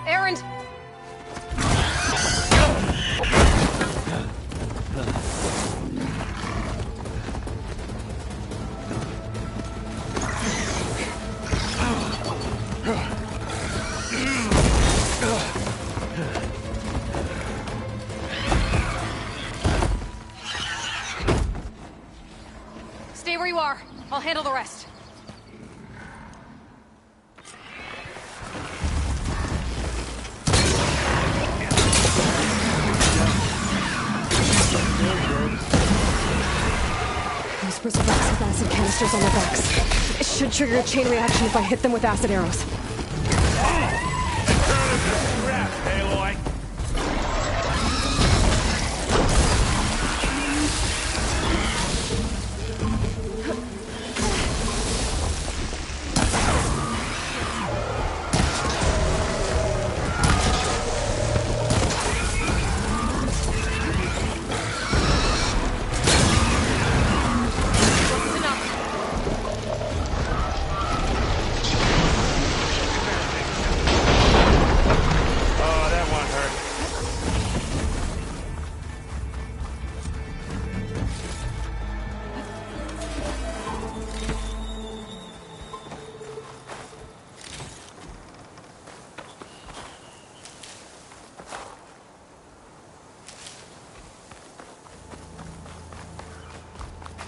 Erend! Stay where you are. I'll handle the rest. Those bristlebacks have acid canisters on their backs. It should trigger a chain reaction if I hit them with acid arrows.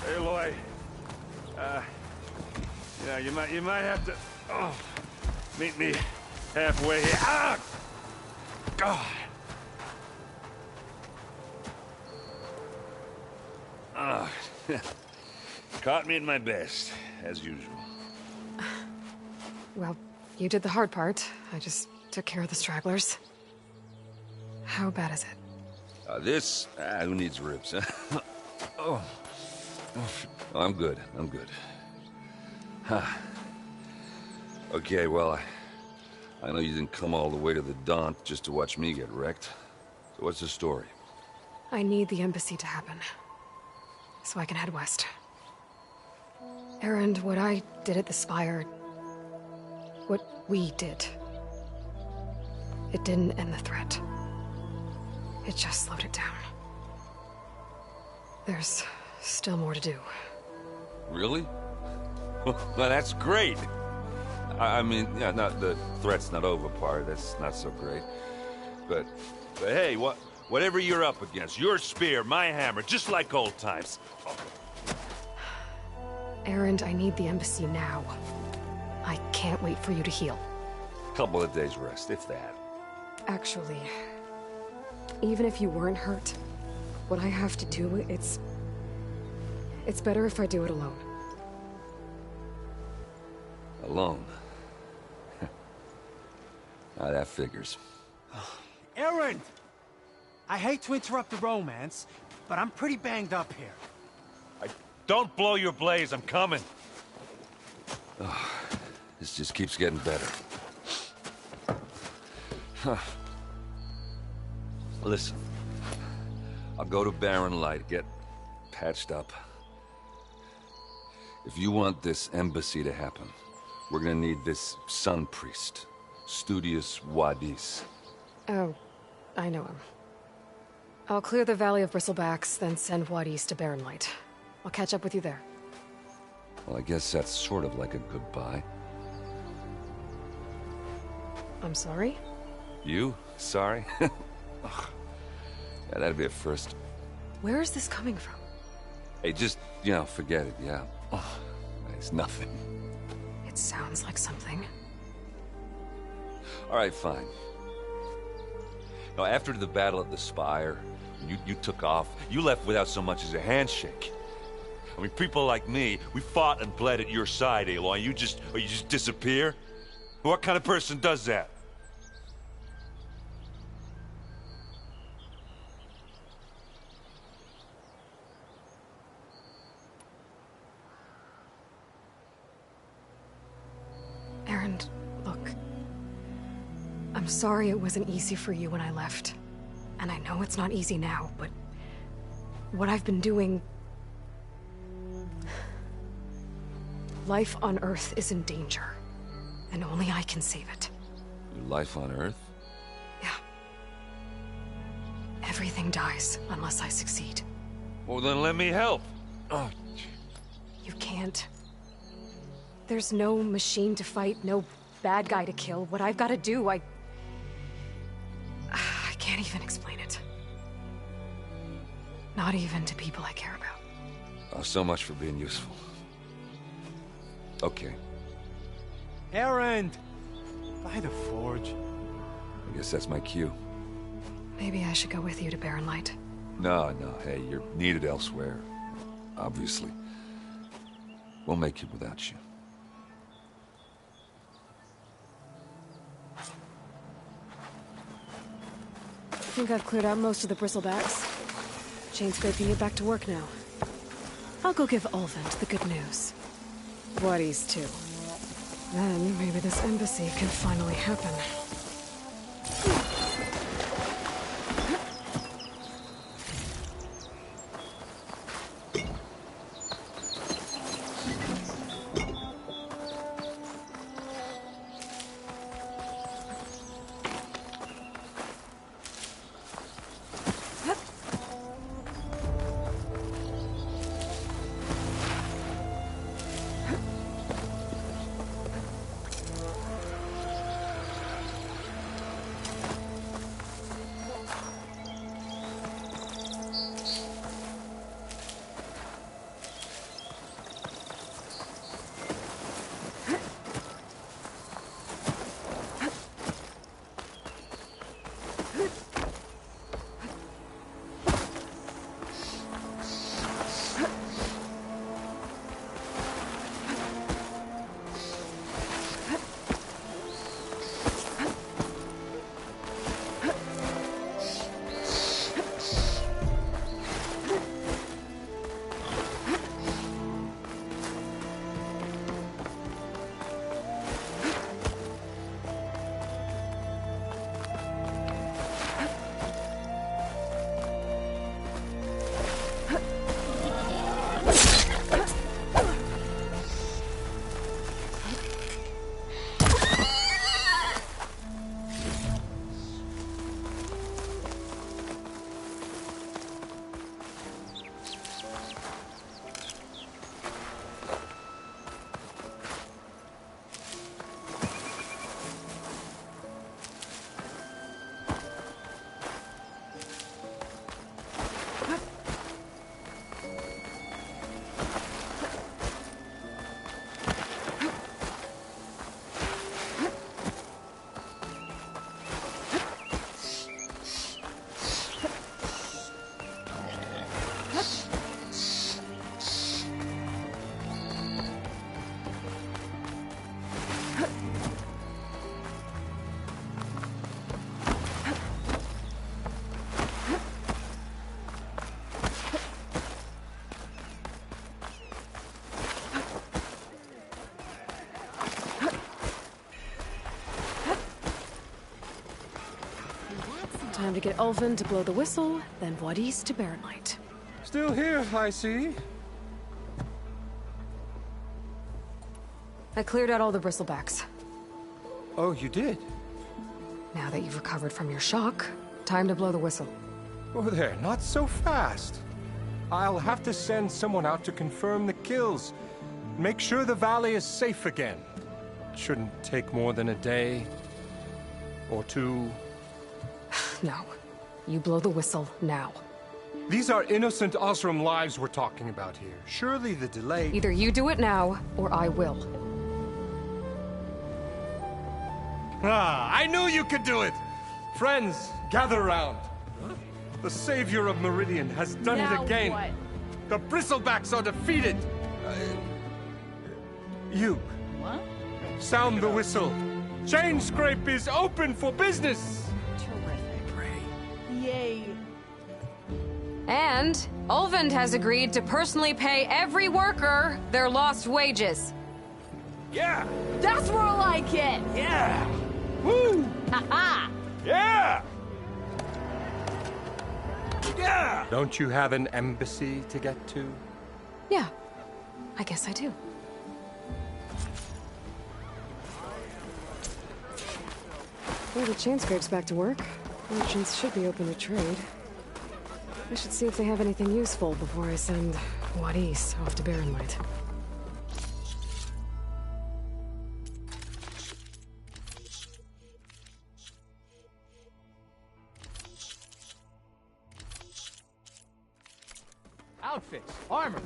Aloy. Aloy, you might have to meet me halfway here. Ah! God. Caught me at my best, as usual. Well, you did the hard part. I just took care of the stragglers. How bad is it? Who needs ribs, huh? Oh, I'm good. I'm good. Huh. Okay, well, I know you didn't come all the way to the Daunt just to watch me get wrecked. So what's the story? I need the embassy to happen, so I can head west. Erend, what I did at the Spire... what we did... it didn't end the threat. It just slowed it down. There's still more to do. Really? Well, that's great. I mean, yeah, not the threat's not over part. That's not so great. But hey, whatever you're up against, your spear, my hammer, just like old times. Erend, I need the embassy now. I can't wait for you to heal. Couple of days rest, if that. Actually, even if you weren't hurt, what I have to do, it's better if I do it alone. Alone? That figures. Erend! I hate to interrupt the romance, but I'm pretty banged up here. Don't blow your blaze, I'm coming. This just keeps getting better. Listen, I'll go to Barren Light, get patched up. If you want this embassy to happen, we're gonna need this sun priest, Studius Wadis. Oh, I know him. I'll clear the Valley of Bristlebacks, then send Wadis to Barren Light. I'll catch up with you there. Well, I guess that's sort of like a goodbye. I'm sorry? You? Sorry? Ugh. Yeah, that'd be a first. Where is this coming from? Hey, just, forget it, yeah. Oh, it's nothing. It sounds like something. All right, fine. Now, after the battle at the Spire, you took off, you left without so much as a handshake. I mean, people like me, we fought and bled at your side, Aloy. You just disappear? What kind of person does that? Aaron, look. I'm sorry it wasn't easy for you when I left. And I know it's not easy now, but what I've been doing... Life on Earth is in danger, and only I can save it. Your life on Earth? Yeah. Everything dies unless I succeed. Well, then let me help. Oh. You can't. There's no machine to fight, no bad guy to kill. What I've got to do, I can't even explain it. Not even to people I care about. Oh, so much for being useful. Okay. Aaron! By the forge. I guess that's my cue. Maybe I should go with you to Barren Light. No, hey, you're needed elsewhere. Obviously. We'll make it without you. I think I've cleared out most of the bristlebacks. Chain scraping it back to work now. I'll go give Ulvund the good news. Whatties too. Then maybe this embassy can finally happen. Time to get Ulvund to blow the whistle, then Whatties to Barren Light. Still here, I see. I cleared out all the bristlebacks. Oh, you did? Now that you've recovered from your shock, time to blow the whistle. Oh there, not so fast. I'll have to send someone out to confirm the kills. Make sure the valley is safe again. Shouldn't take more than a day or two. No. You blow the whistle now. These are innocent Osram lives we're talking about here. Surely the delay... Either you do it now, or I will. Ah, I knew you could do it! Friends, gather round. The savior of Meridian has done Now it again. what? The Bristlebacks are defeated. You. What? Sound the whistle. Chain Scrape is open for business. Yay. And Ulvund has agreed to personally pay every worker their lost wages. Yeah! That's more like it! Yeah! Woo! Ha-ha! Yeah! Yeah! Don't you have an embassy to get to? Yeah, I guess I do. Well, the chain scrape's back to work. Merchants should be open to trade. I should see if they have anything useful before I send Wadis off to Barren Light. Outfits, armor.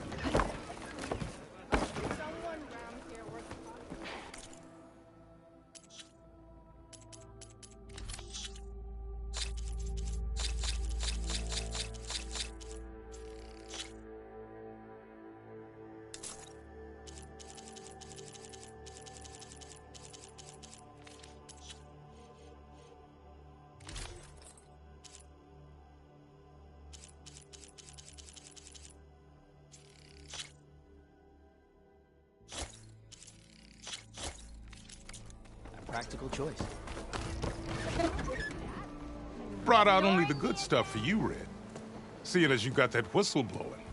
Practical choice. Brought out only the good stuff for you, Red. Seeing as you got that whistle blowing.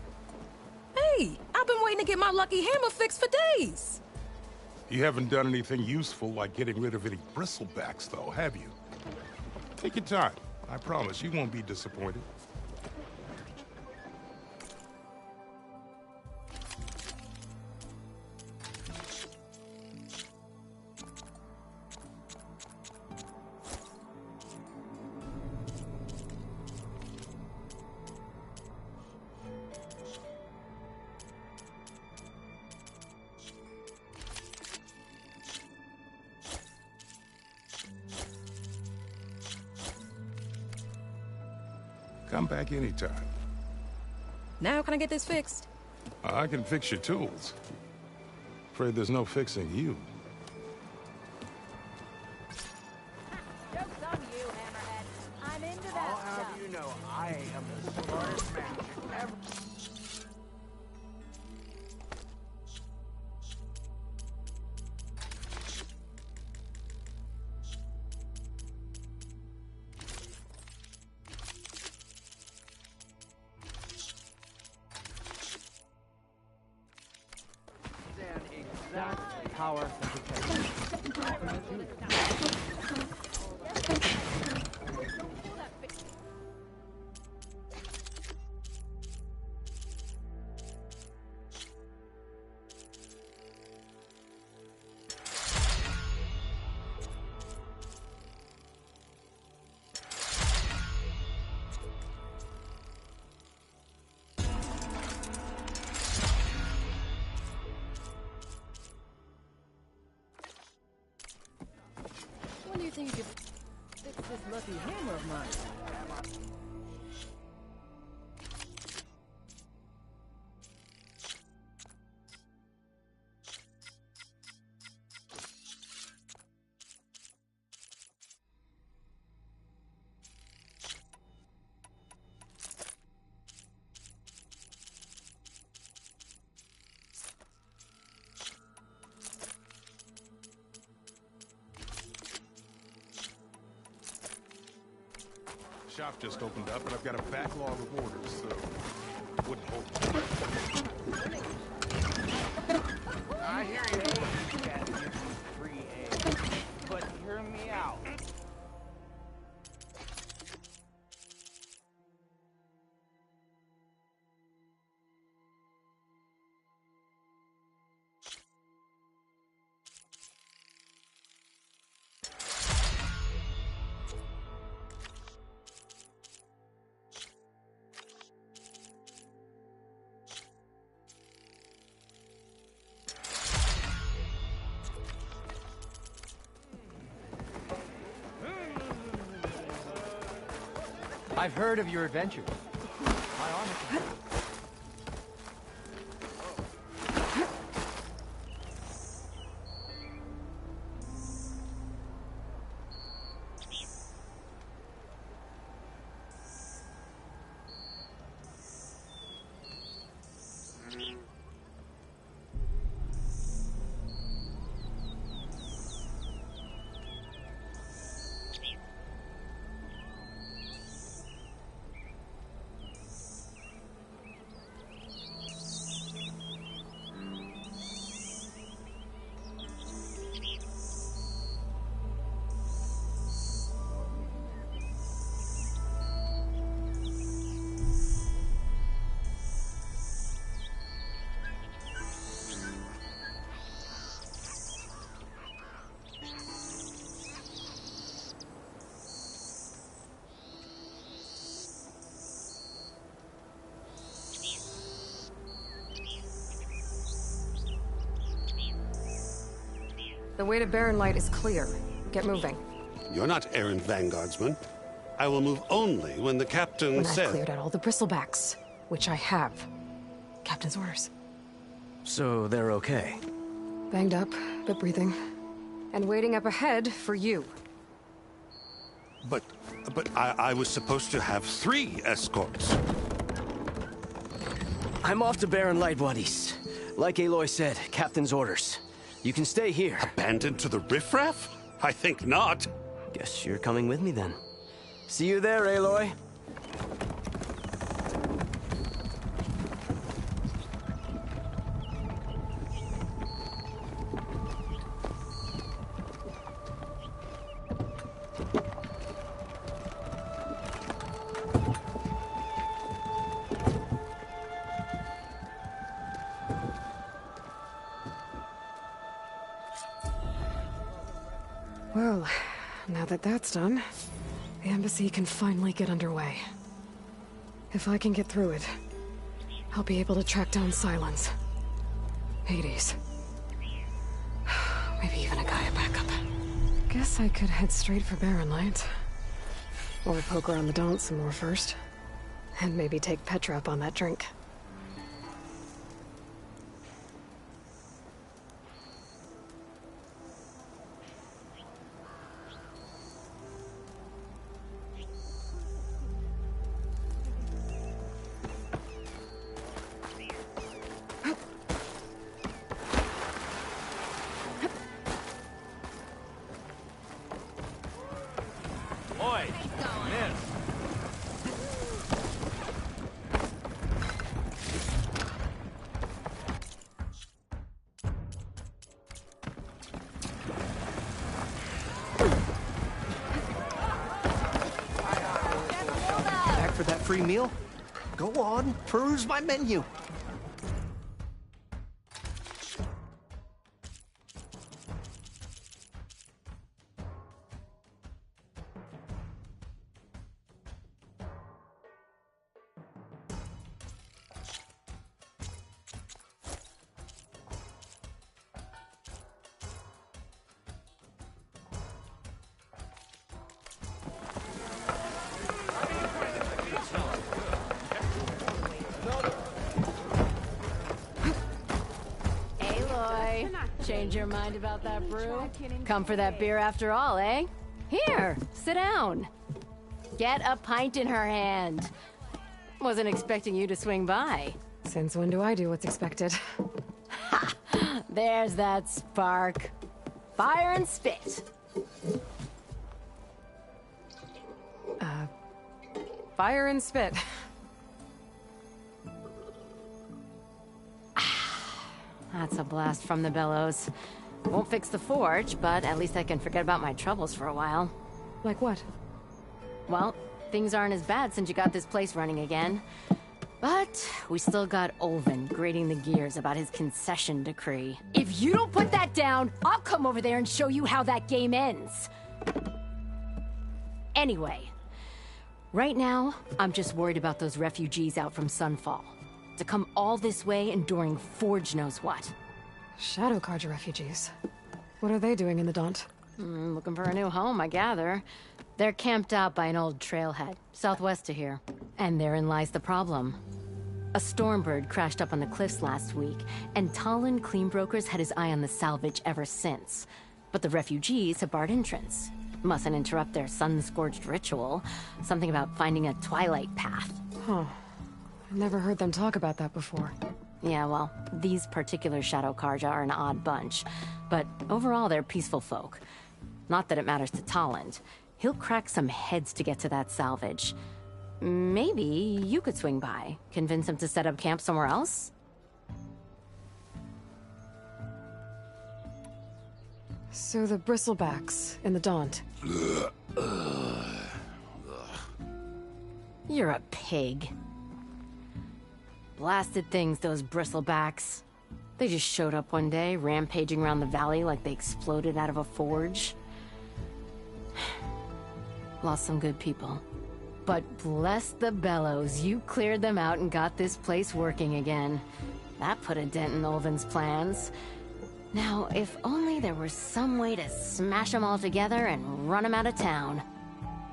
Hey, I've been waiting to get my lucky hammer fixed for days. You haven't done anything useful like getting rid of any bristlebacks, though, have you? Take your time. I promise you won't be disappointed. Come back anytime. Now can I get this fixed? I can fix your tools. Afraid there's no fixing you. Joke's on you, Hammerhead. I'm into that I'll stuff. have you know, I am the smartest man ever. Power and protection. When do you think you could fix this lucky hammer of mine? Shop just opened up, and I've got a backlog of orders, so wouldn't hold me. I hear you. Cat, free aid. But hear me out. I've heard of your adventures. My armor. The way to Barren Light is clear. Get moving. You're not errant vanguardsman. I will move only when the captain When says... I've cleared out all the bristlebacks, which I have. Captain's orders. So they're okay? Banged up, but breathing. And waiting up ahead for you. But I was supposed to have 3 escorts. I'm off to Barren Light, buddies. Like Aloy said, captain's orders. You can stay here. Abandoned to the riffraff? I think not. Guess you're coming with me then. See you there, Aloy. Well, now that that's done, the embassy can finally get underway. If I can get through it, I'll be able to track down Silence. Hades. Maybe even a Gaia backup. Guess I could head straight for Barren Light. Or poke around the Daunt some more first. And maybe take Petra up on that drink. For that free meal? Go on, peruse my menu. Change your mind about that brew? Come for that beer after all, eh? Here, sit down. Get a pint in her hand. Wasn't expecting you to swing by. Since when do I do what's expected? Ha! There's that spark. Fire and spit. Fire and spit. That's a blast from the bellows. Won't fix the forge, but at least I can forget about my troubles for a while. Like what? Well, things aren't as bad since you got this place running again. But we still got Olvin grating the gears about his concession decree. If you don't put that down, I'll come over there and show you how that game ends. Anyway, right now, I'm just worried about those refugees out from Sunfall. To come all this way enduring Forge knows what. Shadow Carja refugees. What are they doing in the Daunt? Looking for a new home, I gather. They're camped out by an old trailhead, southwest of here. And therein lies the problem. A stormbird crashed up on the cliffs last week, and Talon Cleanbrokers had his eye on the salvage ever since. But the refugees have barred entrance. Mustn't interrupt their sun-scorched ritual. Something about finding a twilight path. Huh. I've never heard them talk about that before. Yeah, well, these particular Shadow Karja are an odd bunch. But overall, they're peaceful folk. Not that it matters to Talon. He'll crack some heads to get to that salvage. Maybe you could swing by, convince him to set up camp somewhere else? So the bristlebacks in the Daunt. You're a pig. Blasted things, those bristlebacks. They just showed up one day, rampaging around the valley like they exploded out of a forge. Lost some good people. But bless the bellows, you cleared them out and got this place working again. That put a dent in Ulvin's plans. Now, if only there was some way to smash them all together and run them out of town.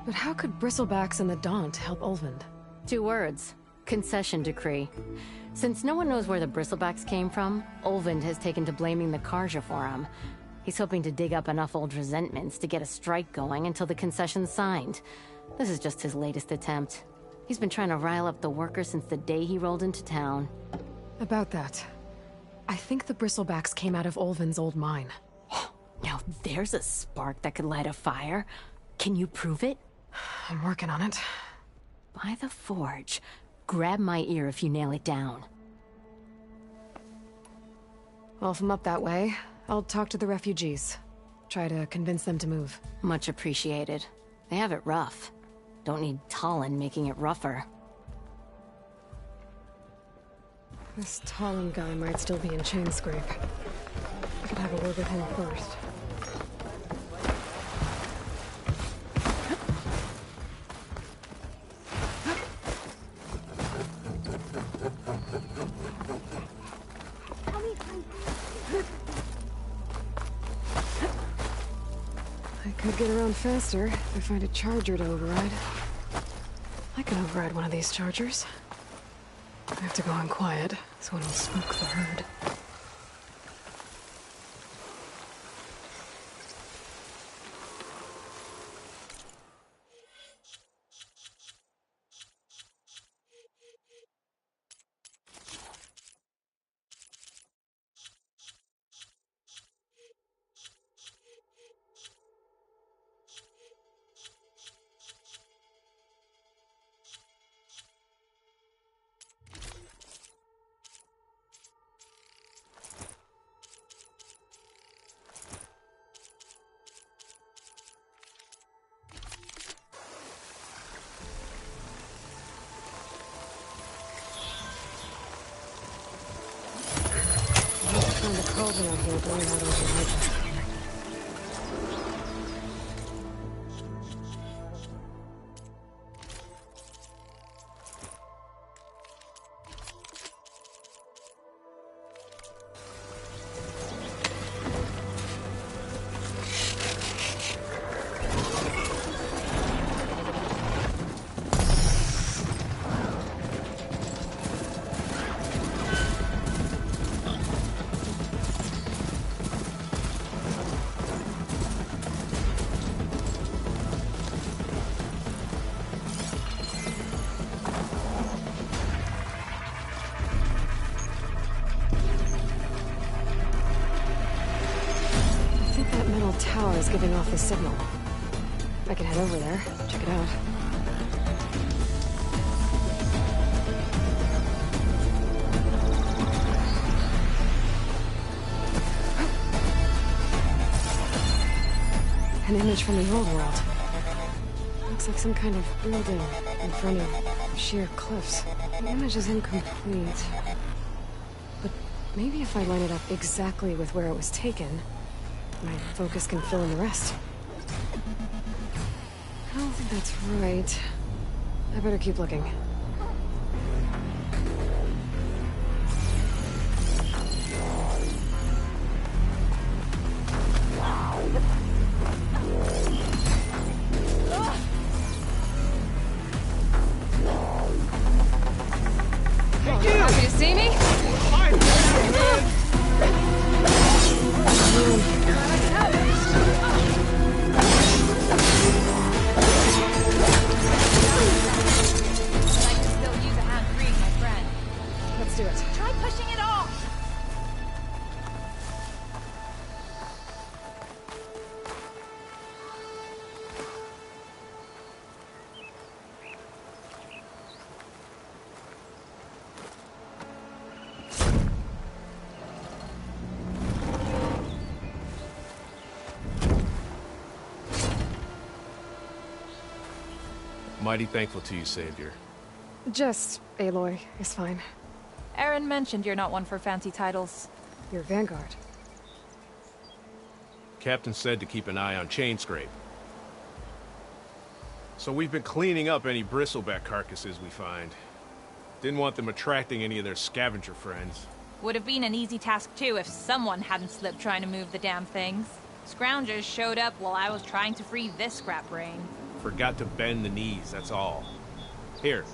But how could bristlebacks and the Daunt help Ulvin? 2 words. Concession decree. Since no one knows where the bristlebacks came from, Ulvin has taken to blaming the Karja for them. He's hoping to dig up enough old resentments to get a strike going until the concession's signed. This is just his latest attempt. He's been trying to rile up the workers since the day he rolled into town. About that, I think the bristlebacks came out of Ulvin's old mine. Now there's a spark that could light a fire. Can you prove it? I'm working on it. By the forge. Grab my ear if you nail it down. Well, if I'm up that way, I'll talk to the refugees. Try to convince them to move. Much appreciated. They have it rough. Don't need Talon making it rougher. This Talon guy might still be in Chainscrape. I could have a word with him first. I could get around faster if I find a charger to override. I can override one of these chargers. I have to go in quiet, so it'll spook the herd. Find a cauldron out here, burning out overnight. Tower is giving off the signal. I can head over there, check it out. An image from the old world. Looks like some kind of building in front of sheer cliffs. The image is incomplete. But maybe if I line it up exactly with where it was taken, my focus can fill in the rest. I don't think that's right. I better keep looking. Mighty thankful to you, Savior. Just Aloy is fine. Aaron mentioned you're not one for fancy titles. Your vanguard. Captain said to keep an eye on Chainscrape. So we've been cleaning up any bristleback carcasses we find. Didn't want them attracting any of their scavenger friends. Would have been an easy task too if someone hadn't slipped trying to move the damn things. Scroungers showed up while I was trying to free this scrap brain. Forgot to bend the knees, that's all. Here,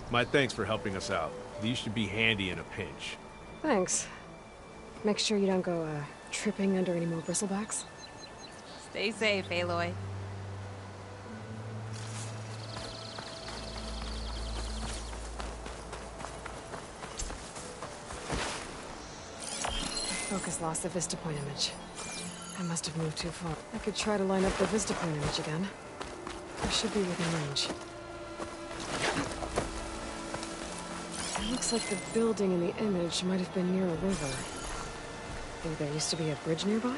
my thanks for helping us out. These should be handy in a pinch. Thanks. Make sure you don't go, tripping under any more bristlebacks. Stay safe, Aloy. Focus lost the Vista Point image. I must have moved too far. I could try to line up the Vista Point image again. I should be within range. It looks like the building in the image might have been near a river. Think there used to be a bridge nearby?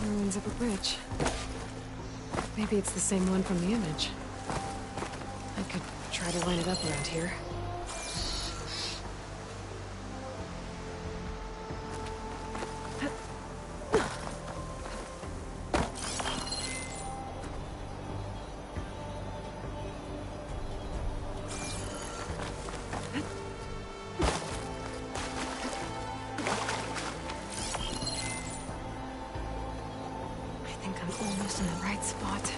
Ruins of a bridge. Maybe it's the same one from the image. I could try to line it up around here. Almost in the right spot.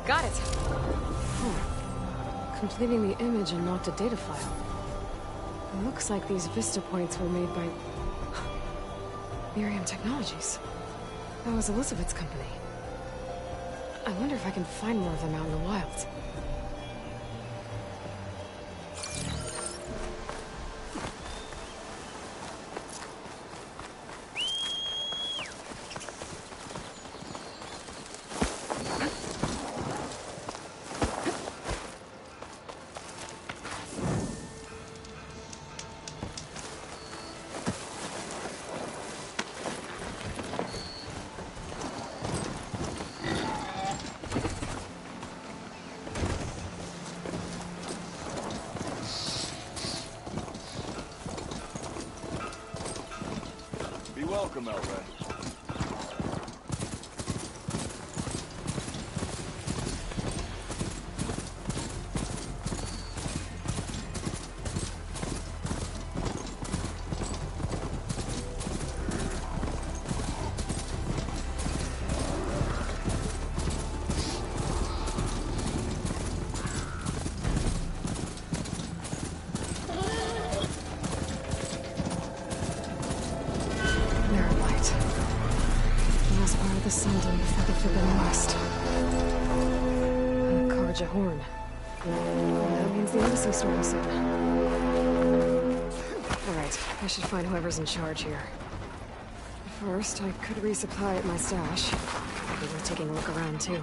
Got it! Completing the image unlocked a data file. It looks like these Vista points were made by... Miriam Technologies. That was Elizabeth's company. I wonder if I can find more of them out in the wild. Welcome, Elva. The Sundom before the Forbidden West. A Karja horn. That means the embassy store was open. Alright, I should find whoever's in charge here. First, I could resupply at my stash. Maybe we're taking a look around too.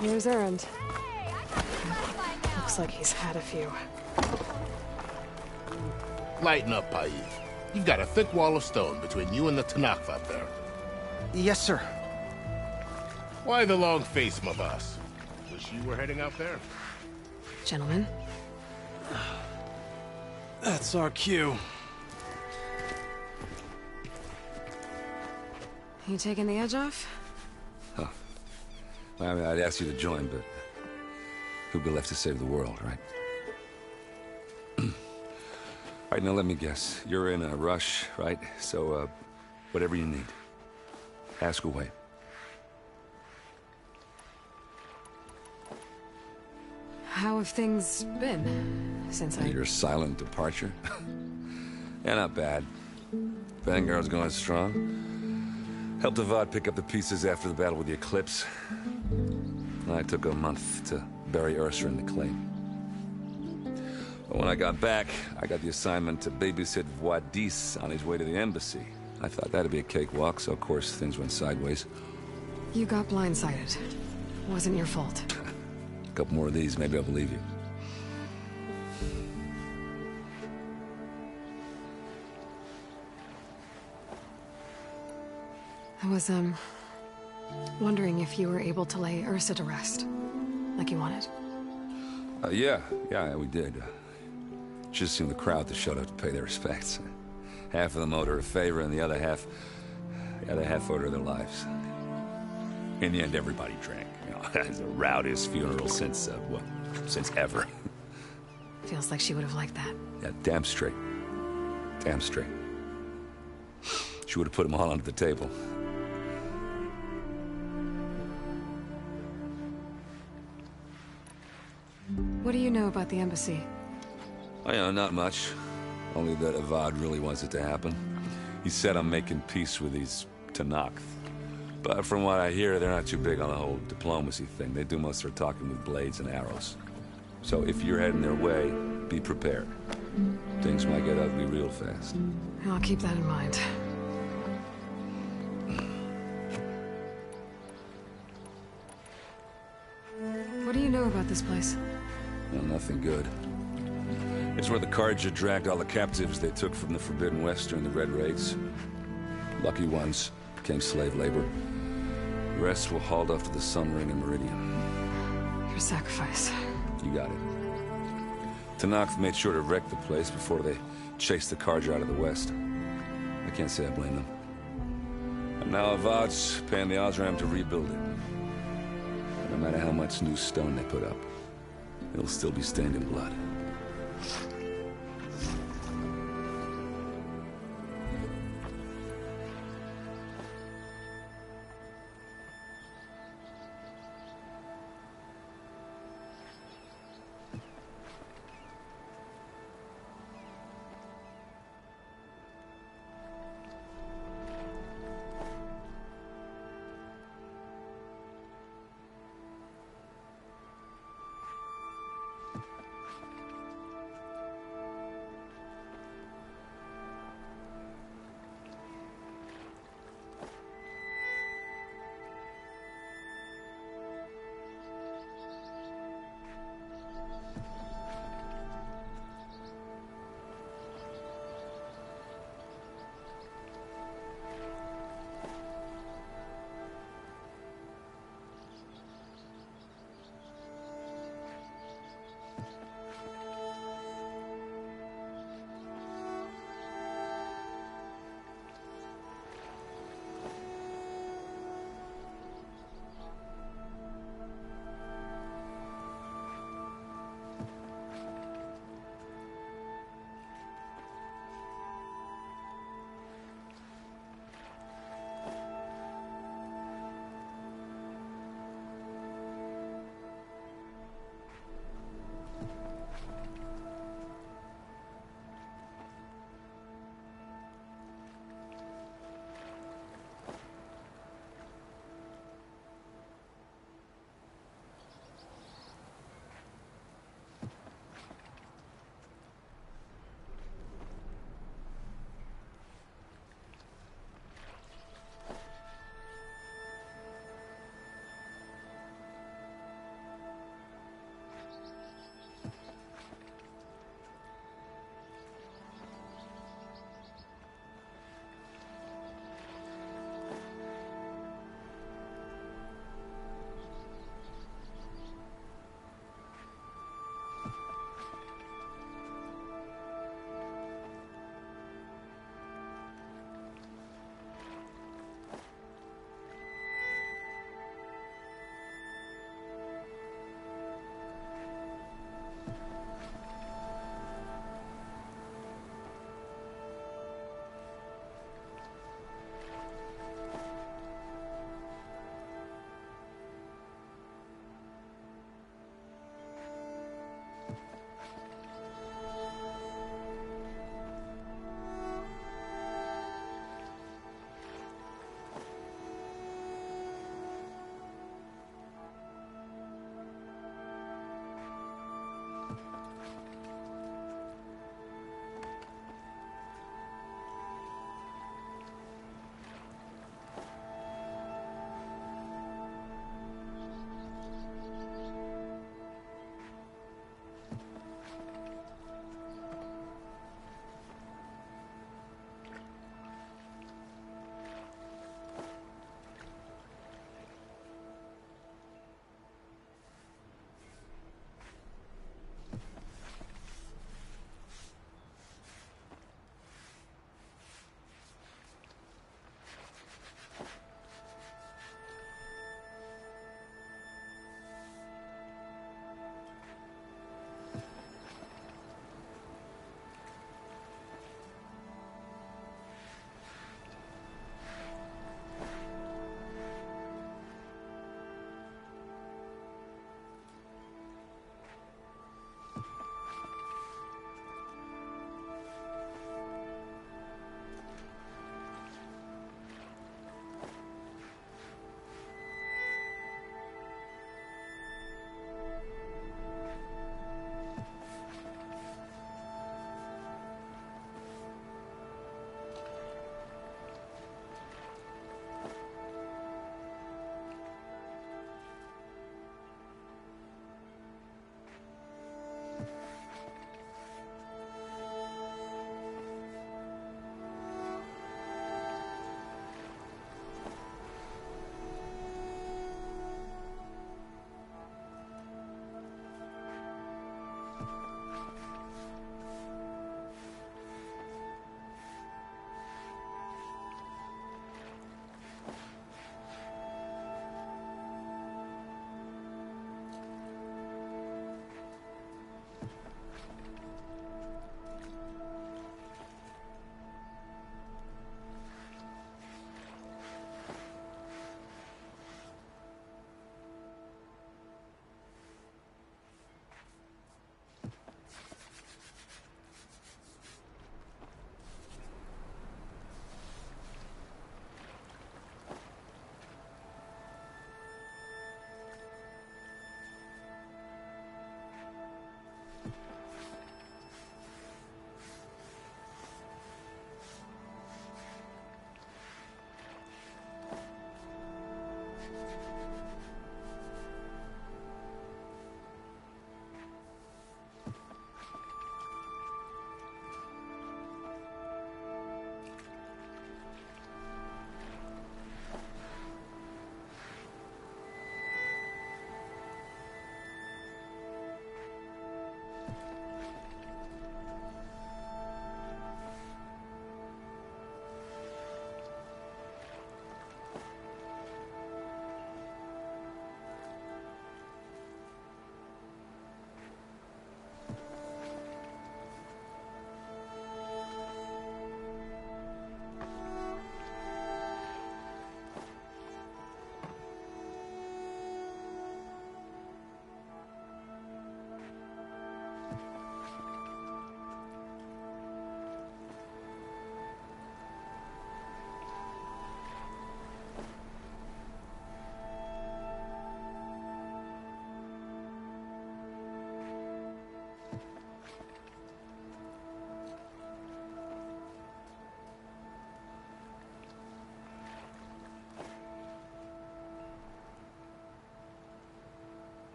Here's Errand. Looks like he's had a few. Lighten up, Paif. You've got a thick wall of stone between you and the Tanakh up there. Yes, sir. Why the long face, my boss? Wish you were heading out there. Gentlemen. That's our cue. You taking the edge off? Huh. I mean, I'd ask you to join, but who'd be left to save the world, right? All right, now let me guess. You're in a rush, right? So, whatever you need, ask away. How have things been since Your silent departure? Yeah, not bad. Vanguard's going strong. Helped Avad pick up the pieces after the battle with the Eclipse. I took a month to bury Ursa in the claim. But when I got back, I got the assignment to babysit Wadis on his way to the embassy. I thought that'd be a cakewalk, so of course things went sideways. You got blindsided. Wasn't your fault. A couple more of these, maybe I'll believe you. I was, wondering if you were able to lay Ursa to rest, like you wanted. Yeah, we did. Just seemed the crowd that showed up to pay their respects. Half of them owed her a favor, and the other half owed her their lives. In the end, everybody drank. You know, it's the rowdiest funeral since, since ever. Feels like she would have liked that. Yeah, damn straight. Damn straight. She would have put them all under the table. What do you know about the embassy? Oh, you know, not much. Only that Avad really wants it to happen. He said I'm making peace with these Tanakh. But from what I hear, they're not too big on the whole diplomacy thing. They do most of their talking with blades and arrows. So if you're heading their way, be prepared. Things might get ugly real fast. I'll keep that in mind. What do you know about this place? Well, nothing good. It's where the Carja dragged all the captives they took from the Forbidden West during the Red Raids. Lucky ones became slave labor. The rest were hauled off to the Sun Ring and Meridian. Your sacrifice. You got it. Tanakh made sure to wreck the place before they chased the Carja out of the West. I can't say I blame them. And now Avad's paying the Osram to rebuild it. No matter how much new stone they put up, it'll still be stained in blood.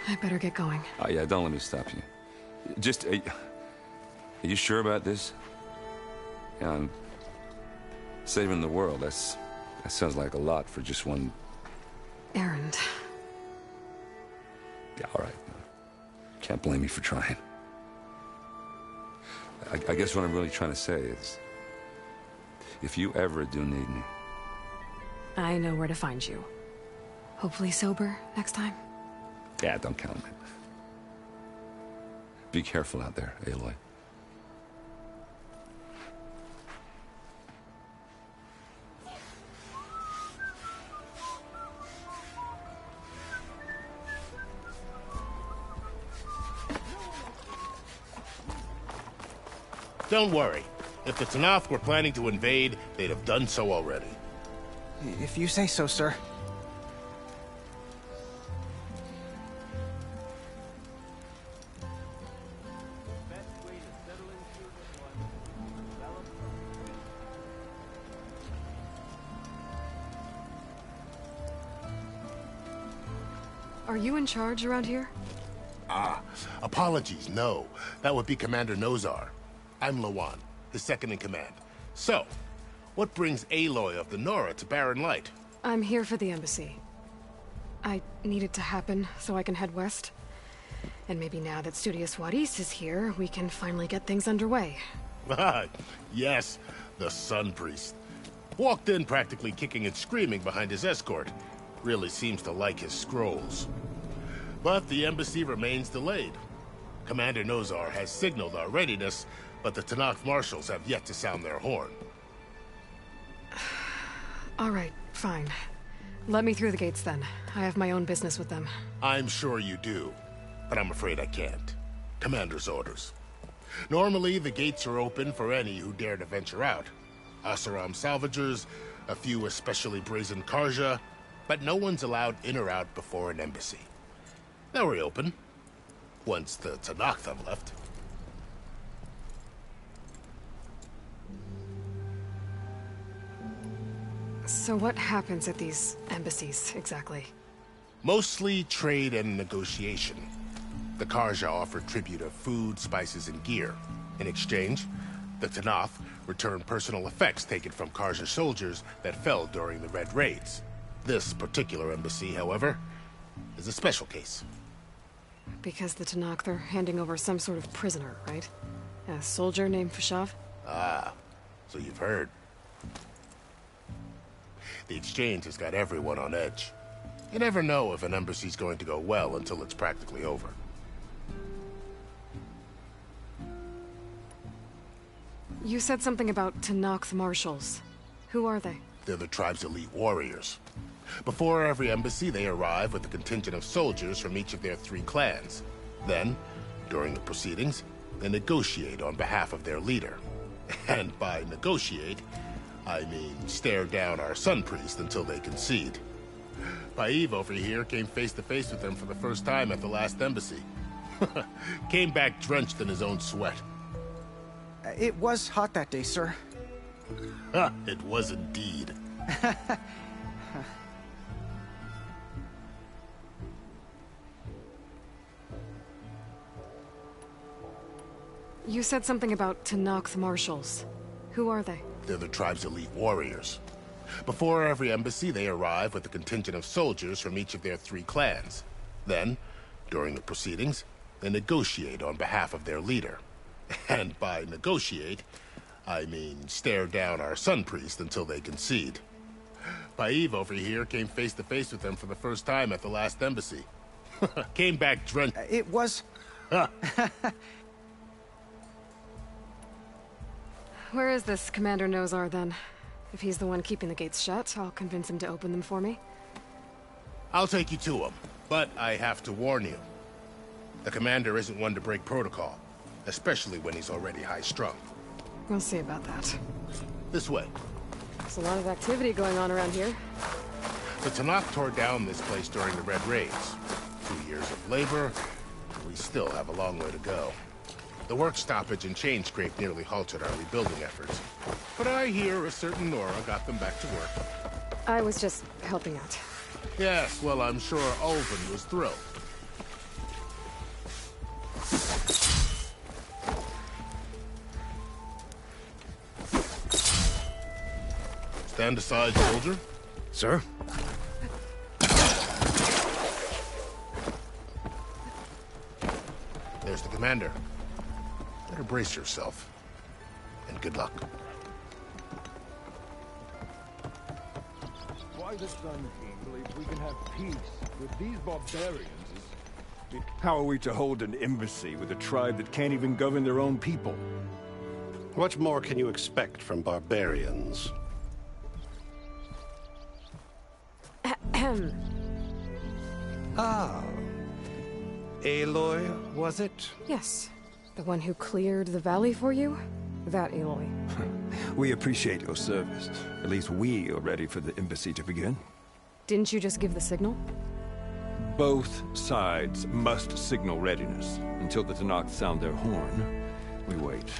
I better get going. Oh, yeah, don't let me stop you. Just, are you sure about this? Yeah, I'm saving the world. That sounds like a lot for just one... Errand. Yeah, all right. Can't blame me for trying. I guess what I'm really trying to say is, if you ever do need me... I know where to find you. Hopefully sober next time. Yeah, don't count on it. Be careful out there, Aloy. Don't worry. If the Tanakh were planning to invade, they'd have done so already. If you say so, sir. Are you in charge around here? Ah, apologies, no. That would be Commander Nozar. I'm Lawan, his second-in-command. So, what brings Aloy of the Nora to Barren Light? I'm here for the embassy. I need it to happen so I can head west. And maybe now that Studious Wadis is here, we can finally get things underway. Ah, yes, the Sun Priest. Walked in practically kicking and screaming behind his escort. Really seems to like his scrolls. But the embassy remains delayed. Commander Nozar has signaled our readiness, but the Tanakh marshals have yet to sound their horn. All right, fine. Let me through the gates then. I have my own business with them. I'm sure you do, but I'm afraid I can't. Commander's orders. Normally, the gates are open for any who dare to venture out. Asaram salvagers, a few especially brazen Karja, but no one's allowed in or out before an embassy. They'll reopen, once the Tanakh have left. So what happens at these embassies, exactly? Mostly trade and negotiation. The Karja offer tribute of food, spices, and gear. In exchange, the Tanakh return personal effects taken from Karja soldiers that fell during the Red Raids. This particular embassy, however, is a special case. Because the Tanakh, they're handing over some sort of prisoner, right? A soldier named Fashav? Ah, so you've heard. The exchange has got everyone on edge. You never know if an embassy's going to go well until it's practically over. You said something about Tanakh marshals. Who are they? They're the tribe's elite warriors. Before every embassy, they arrive with a contingent of soldiers from each of their 3 clans. Then, during the proceedings, they negotiate on behalf of their leader. And by negotiate, I mean stare down our Sun Priest until they concede. Paiv over here came face to face with them for the first time at the last embassy. Came back drenched in his own sweat. It was hot that day, sir. It was indeed. You said something about Tanakh marshals. Who are they? They're the tribe's elite warriors. Before every embassy, they arrive with a contingent of soldiers from each of their 3 clans. Then, during the proceedings, they negotiate on behalf of their leader. And by negotiate, I mean stare down our Sun Priest until they concede. Paiv over here came face to face with them for the first time at the last embassy. Came back drenched. It was... Where is this Commander Nozar, then? If he's the one keeping the gates shut, I'll convince him to open them for me. I'll take you to him, but I have to warn you. The commander isn't one to break protocol, especially when he's already high-strung. We'll see about that. This way. There's a lot of activity going on around here. The Tanakh tore down this place during the Red Raids. 2 years of labor, and we still have a long way to go. The work stoppage and chain scrape nearly halted our rebuilding efforts. But I hear a certain Nora got them back to work. I was just helping out. Yes, well, I'm sure Ulvin was thrilled. Stand aside, soldier. Sir? There's the commander. Better brace yourself. And good luck. Why the Sun King believes we can have peace with these barbarians is... How are we to hold an embassy with a tribe that can't even govern their own people? What more can you expect from barbarians? Ah. Aloy, was it? Yes. The one who cleared the valley for you? That Aloy. We appreciate your service. At least we are ready for the embassy to begin. Didn't you just give the signal? Both sides must signal readiness. Until the Tanakh sound their horn, we wait.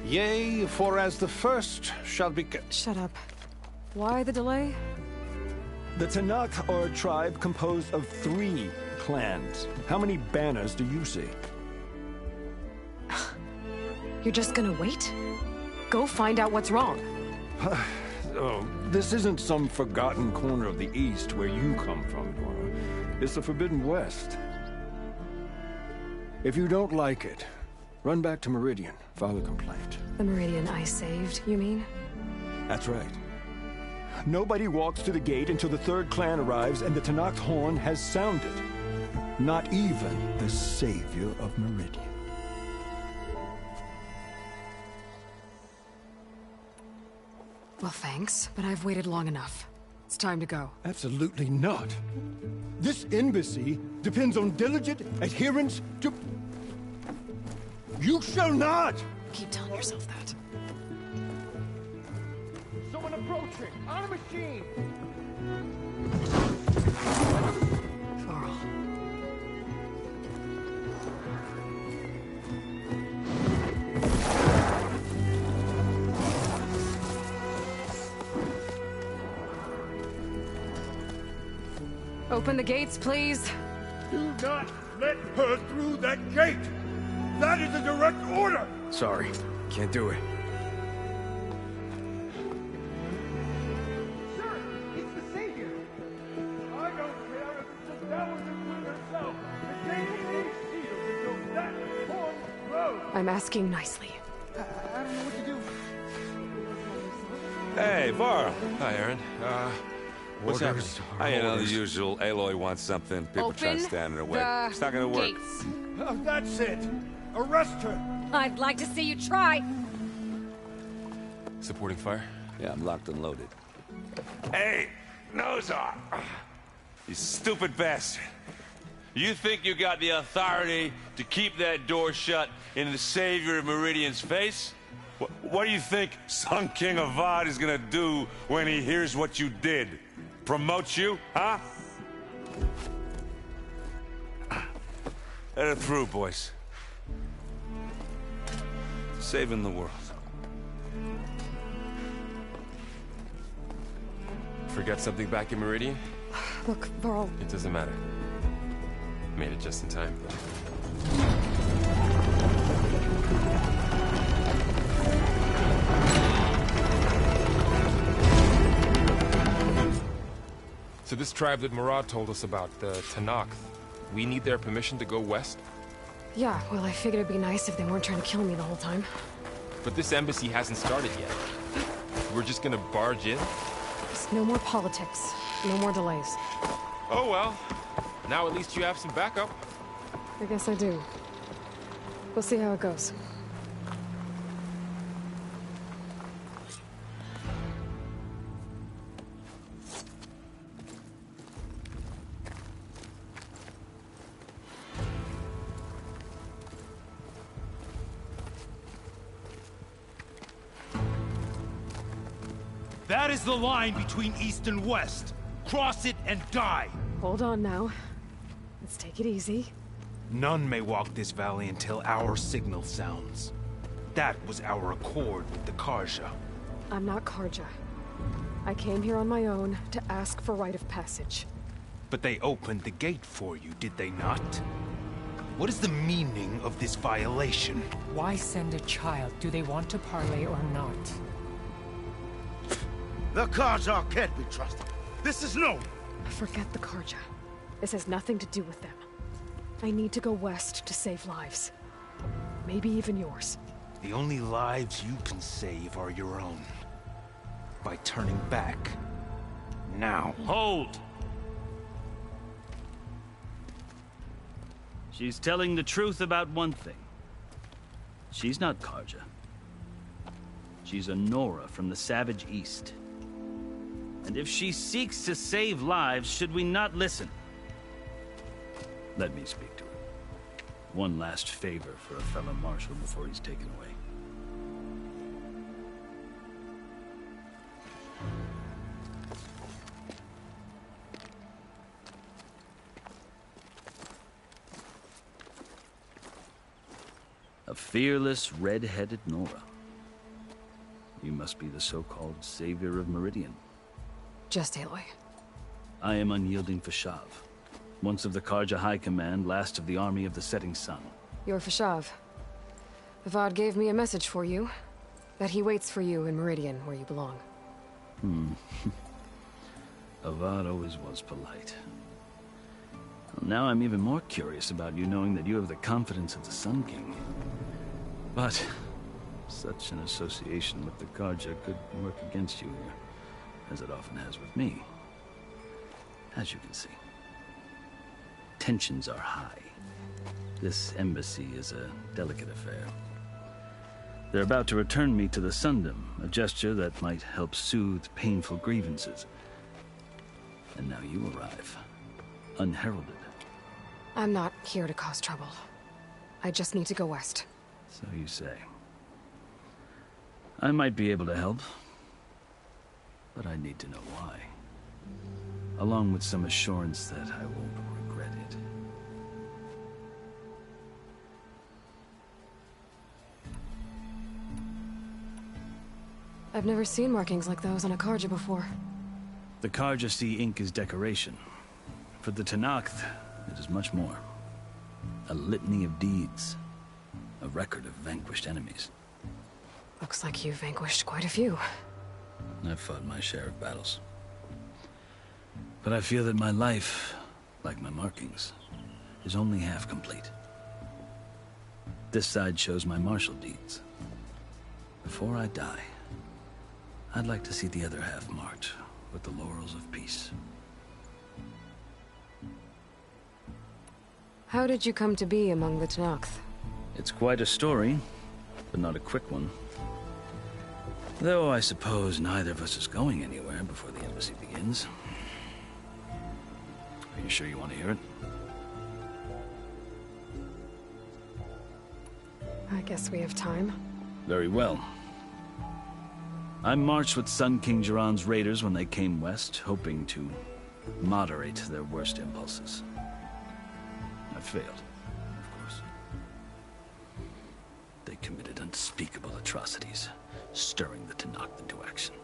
Yea, for as the first shall be... Shut up. Why the delay? The Tanakh are a tribe composed of 3 clans. How many banners do you see? You're just gonna wait? Go find out what's wrong. Oh, this isn't some forgotten corner of the East where you come from, Dora. It's the Forbidden West. If you don't like it, run back to Meridian, file a complaint. The Meridian I saved, you mean? That's right. Nobody walks to the gate until the 3rd clan arrives and the Tanakh's horn has sounded. Not even the savior of Meridian. Well, thanks, but I've waited long enough. It's time to go. Absolutely not. This embassy depends on diligent adherence to... You shall not! Keep telling yourself that. Someone approaching! On a machine! Varl. Open the gates, please. Do not let her through that gate! That is a direct order! Sorry, can't do it. Sir, it's the savior! I don't care if it's just that was the queen herself. The gate ain't sealed until that horn blows! I'm asking nicely. I don't know what to do. Hey, Varl. Hi, Aaron. What's happening? I know the usual. Aloy wants something. People try to stand in her way. It's not gonna work. Gates. That's it! Arrest her! I'd like to see you try. Supporting fire? Yeah, I'm locked and loaded. Hey, Nozar! You stupid bastard. You think you got the authority to keep that door shut in the savior of Meridian's face? What do you think Sun King Avad is gonna do when he hears what you did? Promote you, huh? Let it through, boys. Saving the world. Forget something back in Meridian? Look, Varl. It doesn't matter. Made it just in time. So this tribe that Murad told us about, the Tanakh, we need their permission to go west? Yeah, well, I figured it'd be nice if they weren't trying to kill me the whole time. But this embassy hasn't started yet. We're just gonna barge in? Just no more politics. No more delays. Oh well. Now at least you have some backup. I guess I do. We'll see how it goes. That is the line between East and West. Cross it and die. Hold on now. Let's take it easy. None may walk this valley until our signal sounds. That was our accord with the Karja. I'm not Karja. I came here on my own to ask for rite of passage. But they opened the gate for you, did they not? What is the meaning of this violation? Why send a child? Do they want to parley or not? The Karja can't be trusted. This is known. Forget the Karja. This has nothing to do with them. I need to go west to save lives. Maybe even yours. The only lives you can save are your own. By turning back. Now. Hold! She's telling the truth about one thing. She's not Karja. She's a Nora from the Savage East. And if she seeks to save lives, should we not listen? Let me speak to her. One last favor for a fellow marshal before he's taken away. A fearless, red-headed Nora. You must be the so-called savior of Meridian. Just Aloy. I am unyielding Fashav. Once of the Karja High Command, last of the army of the Setting Sun. You're Fashav. Avad gave me a message for you. That he waits for you in Meridian, where you belong. Avad always was polite. Well, now I'm even more curious about you knowing that you have the confidence of the Sun King. But such an association with the Karja could work against you here, as it often has with me. As you can see. Tensions are high. This embassy is a delicate affair. They're about to return me to the Sundom, a gesture that might help soothe painful grievances. And now you arrive, unheralded. I'm not here to cause trouble. I just need to go west. So you say. I might be able to help, but I need to know why. Along with some assurance that I won't regret it. I've never seen markings like those on a Karja before. The Karja see ink as decoration. For the Tenakth, it is much more. A litany of deeds. A record of vanquished enemies. Looks like you've vanquished quite a few. I've fought my share of battles. But I feel that my life, like my markings, is only half complete. This side shows my martial deeds. Before I die, I'd like to see the other half marked with the laurels of peace. How did you come to be among the Tenakth? It's quite a story, but not a quick one. Though I suppose neither of us is going anywhere before the embassy begins. Are you sure you want to hear it? I guess we have time. Very well. I marched with Sun King Jiran's raiders when they came west, hoping to moderate their worst impulses. I failed, of course. They committed unspeakable atrocities, stirring the Tenakth into action.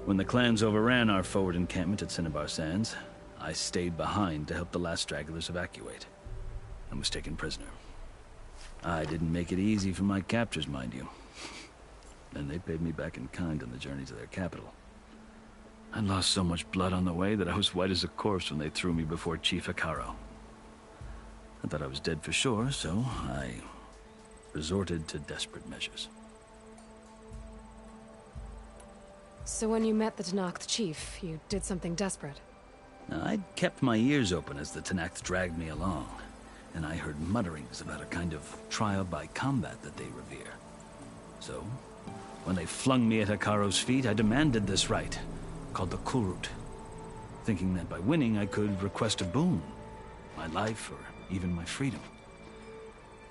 When the clans overran our forward encampment at Cinnabar Sands, I stayed behind to help the last stragglers evacuate, and was taken prisoner. I didn't make it easy for my captors, mind you. And they paid me back in kind on the journey to their capital. I'd lost so much blood on the way that I was white as a corpse when they threw me before Chief Hekaro. I thought I was dead for sure, so I resorted to desperate measures. So when you met the Tenakth chief, you did something desperate? I'd kept my ears open as the Tenakth dragged me along, and I heard mutterings about a kind of trial by combat that they revere. So, when they flung me at Hekaro's feet, I demanded this right, called the Kurut, thinking that by winning I could request a boon, my life or even my freedom.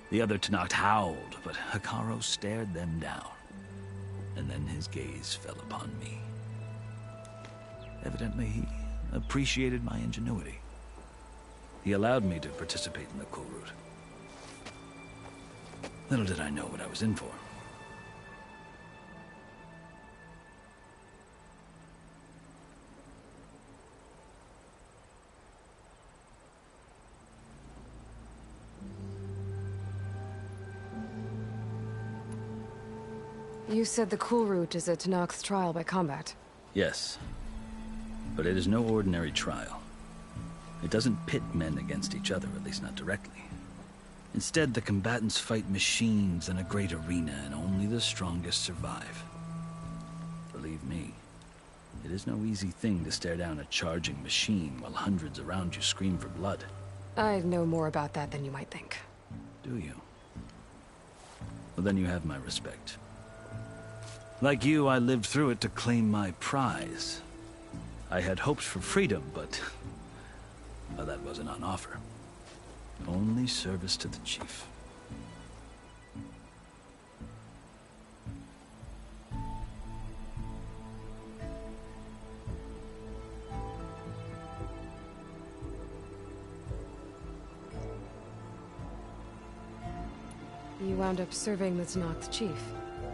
The other Tenakth howled, but Hekaro stared them down, and then his gaze fell upon me. Evidently, he appreciated my ingenuity. He allowed me to participate in the Kurut. Little did I know what I was in for. You said the cool route is a Tanakh trial by combat. Yes. But it is no ordinary trial. It doesn't pit men against each other, at least not directly. Instead, the combatants fight machines in a great arena, and only the strongest survive. Believe me, it is no easy thing to stare down a charging machine while hundreds around you scream for blood. I know more about that than you might think. Do you? Well, then you have my respect. Like you, I lived through it to claim my prize. I had hoped for freedom, but well, that wasn't on offer. Only service to the chief. You wound up serving the Tanakh chief.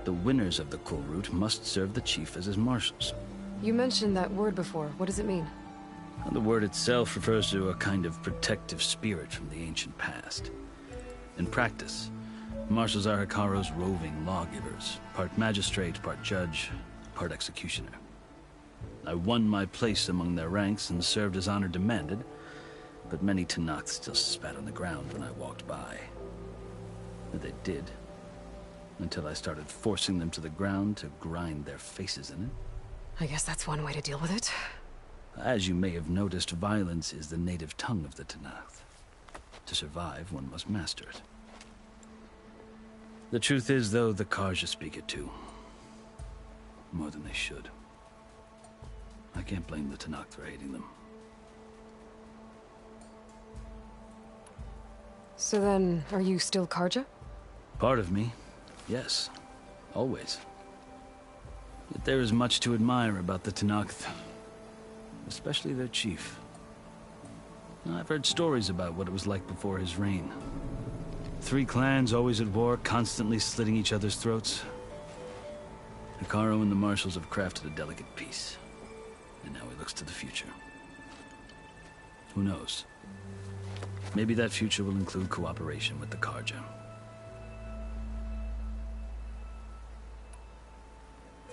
The winners of the cool route must serve the chief as his marshals. You mentioned that word before. What does it mean? Well, the word itself refers to a kind of protective spirit from the ancient past. In practice, marshals are Hikaru's roving lawgivers, part magistrate, part judge, part executioner. I won my place among their ranks and served as honor demanded, but many Tanakh still spat on the ground when I walked by. But they did, until I started forcing them to the ground to grind their faces in it. I guess that's one way to deal with it. As you may have noticed, violence is the native tongue of the Tanakh. To survive, one must master it. The truth is, though, the Karja speak it too. More than they should. I can't blame the Tanakh for hating them. So then, are you still Karja? Part of me, yes. Always. Yet there is much to admire about the Tanakh, especially their chief. I've heard stories about what it was like before his reign. 3 clans always at war, constantly slitting each other's throats. Hikaru and the marshals have crafted a delicate peace, and now he looks to the future. Who knows? Maybe that future will include cooperation with the Karja.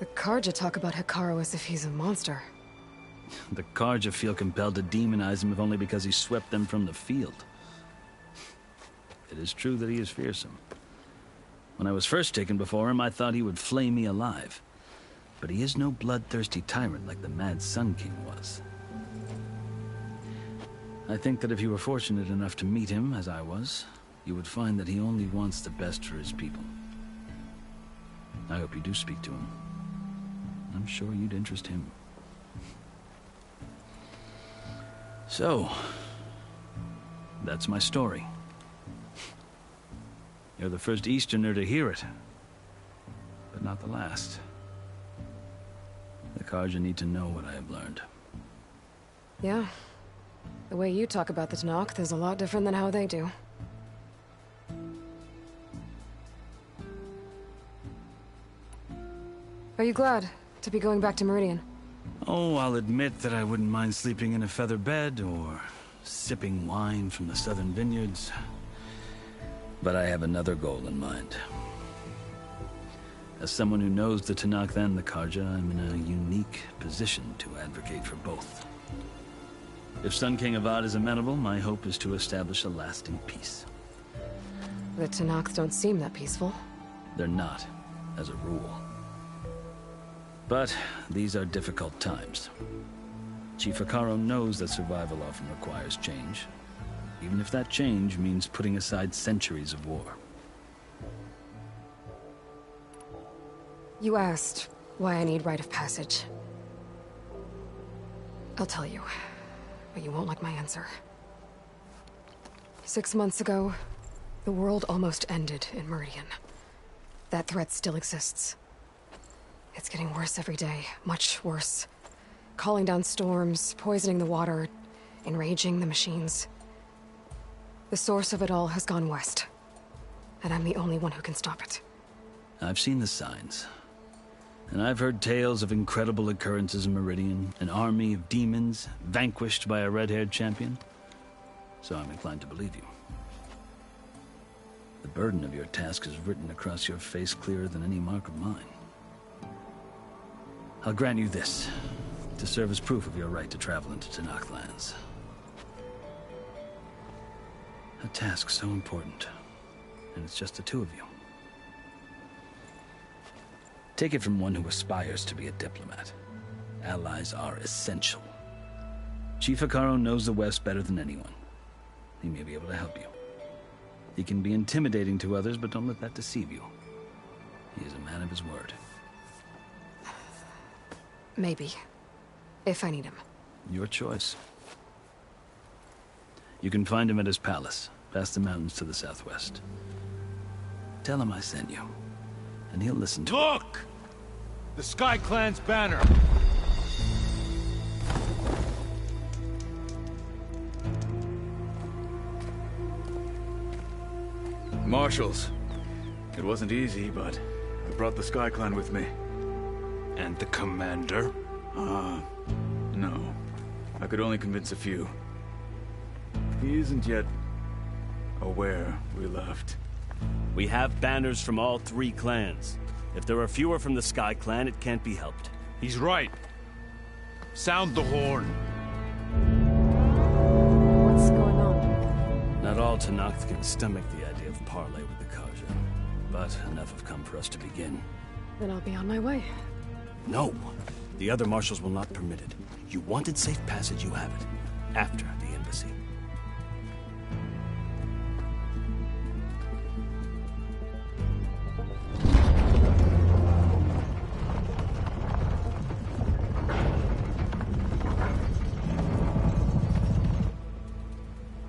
The Karja talk about Hikaru as if he's a monster. The Karja feel compelled to demonize him if only because he swept them from the field. It is true that he is fearsome. When I was first taken before him, I thought he would flay me alive. But he is no bloodthirsty tyrant like the Mad Sun King was. I think that if you were fortunate enough to meet him, as I was, you would find that he only wants the best for his people. I hope you do speak to him. I'm sure you'd interest him. So, that's my story. You're the first Easterner to hear it, but not the last. The Karja need to know what I have learned. Yeah. The way you talk about the Tanakh is a lot different than how they do. Are you glad to be going back to Meridian? Oh, I'll admit that I wouldn't mind sleeping in a feather bed or sipping wine from the southern vineyards. But I have another goal in mind. As someone who knows the Tanakh and the Karja, I'm in a unique position to advocate for both. If Sun King Avad is amenable, my hope is to establish a lasting peace. The Tanakh don't seem that peaceful. They're not, as a rule. But these are difficult times. Chief Hikaru knows that survival often requires change, even if that change means putting aside centuries of war. You asked why I need rite of passage. I'll tell you, but you won't like my answer. 6 months ago, the world almost ended in Meridian. That threat still exists. It's getting worse every day, much worse. Calling down storms, poisoning the water, enraging the machines. The source of it all has gone west, and I'm the only one who can stop it. I've seen the signs. And I've heard tales of incredible occurrences in Meridian, an army of demons vanquished by a red-haired champion. So I'm inclined to believe you. The burden of your task is written across your face clearer than any mark of mine. I'll grant you this, to serve as proof of your right to travel into Tanakh lands. A task so important, and it's just the two of you. Take it from one who aspires to be a diplomat. Allies are essential. Chief Hekarro knows the West better than anyone. He may be able to help you. He can be intimidating to others, but don't let that deceive you. He is a man of his word. Maybe. If I need him. Your choice. You can find him at his palace, past the mountains to the southwest. Tell him I sent you, and he'll listen to Look! The Sky Clan's banner! Marshals. It wasn't easy, but I brought the Sky Clan with me. And the commander? No. I could only convince a few. He isn't yet aware we left. We have banners from all 3 clans. If there are fewer from the Sky Clan, it can't be helped. He's right. Sound the horn. What's going on? Not all Tanakh can stomach the idea of parley with the Karja, but enough have come for us to begin. Then I'll be on my way. No! The other marshals will not permit it. You wanted safe passage, you have it. After the embassy.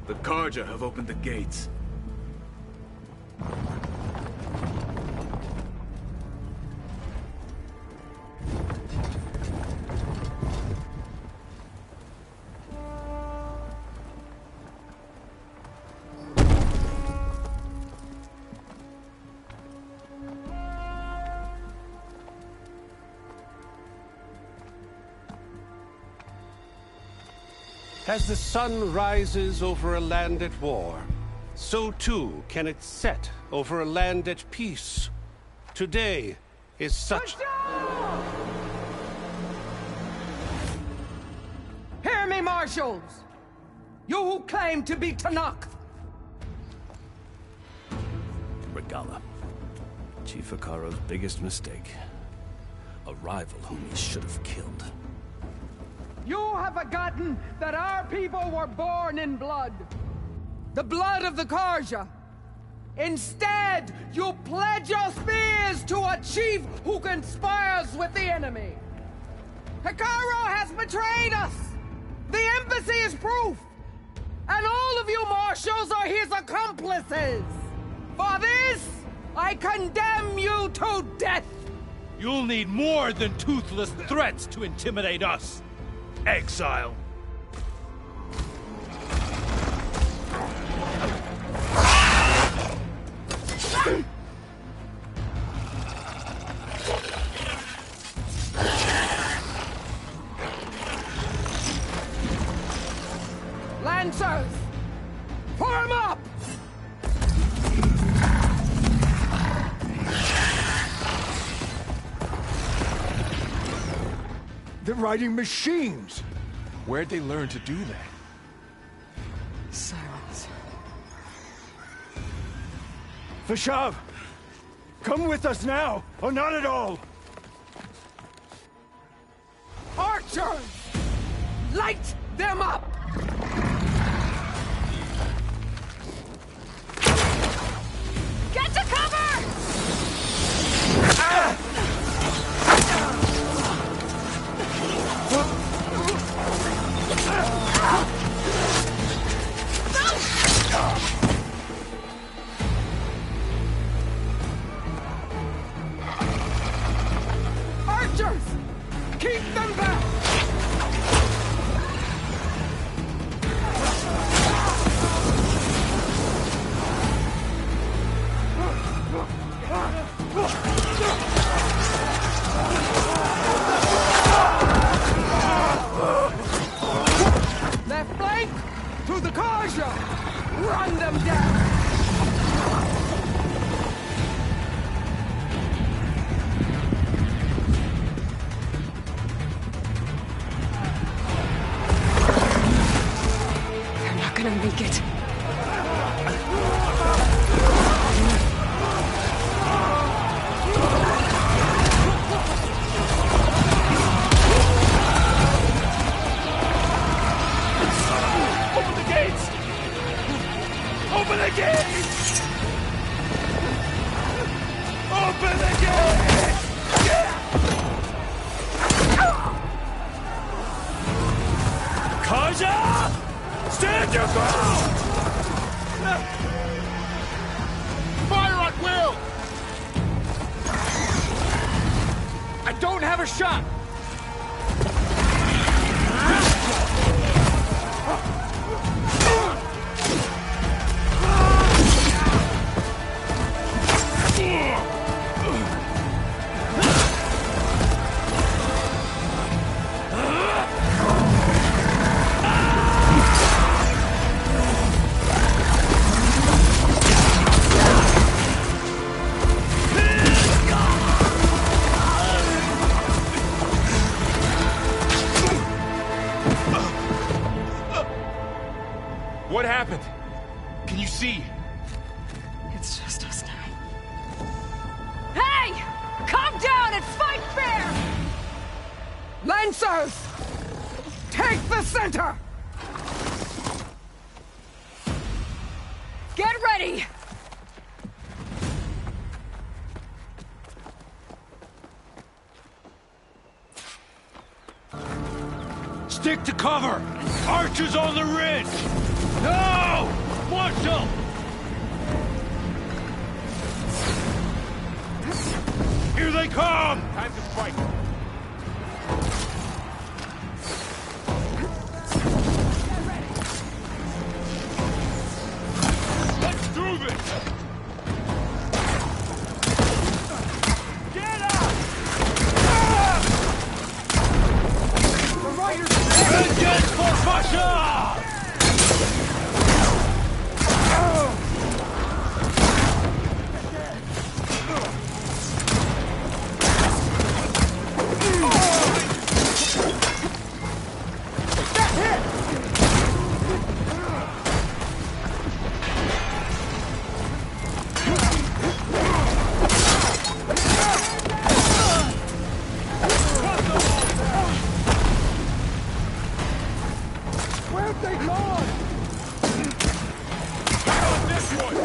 The Karja have opened the gates. As the sun rises over a land at war, so too can it set over a land at peace. Today is such... Hear me, marshals! You who claim to be Tanakh! Regala. Chief Hekarro's biggest mistake. A rival whom he should have killed. You have forgotten that our people were born in blood. The blood of the Karja. Instead, you pledge your spears to a chief who conspires with the enemy. Hekarro has betrayed us! The embassy is proof! And all of you marshals are his accomplices! For this, I condemn you to death! You'll need more than toothless threats to intimidate us! Exile! Lancers! Form up! They're riding machines! Where'd they learn to do that? Silence. Vashav! Come with us now, or not at all! Archers! Light them up! Get to cover! Archers! Keep them back! Left flank! To the Karja! Run them down! take it. Open the gates! Open the gates! Open the gates! Kaja! Stand your ground! Fire at will! I don't have a shot! What happened? Can you see? It's just us now. Hey! Calm down and fight fair! Lancers! Take the center! Get ready! Stick to cover! Archers on the ridge! No! Marshal! Here they come! Time to fight. Let's do this! Get up! The riders! Vengeance for Pasha! Where'd they gone? This one!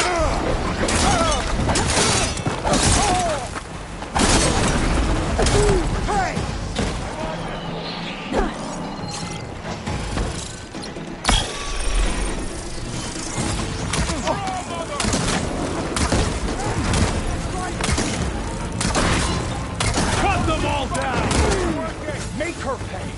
Hey! Cut them all down! Make her pay!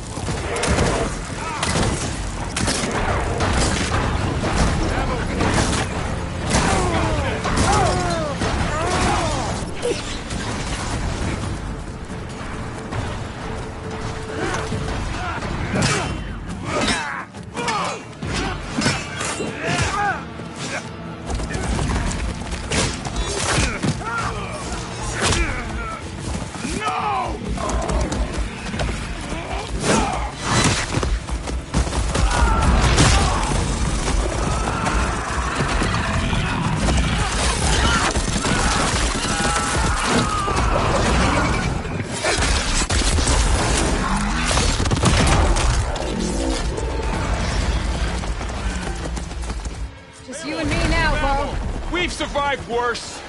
Just you and me now, Bo. We've survived worse!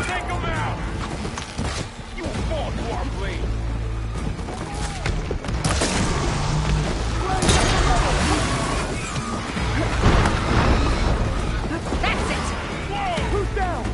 Take them out! You fall to our blade! That's it! Whoa! Who's down?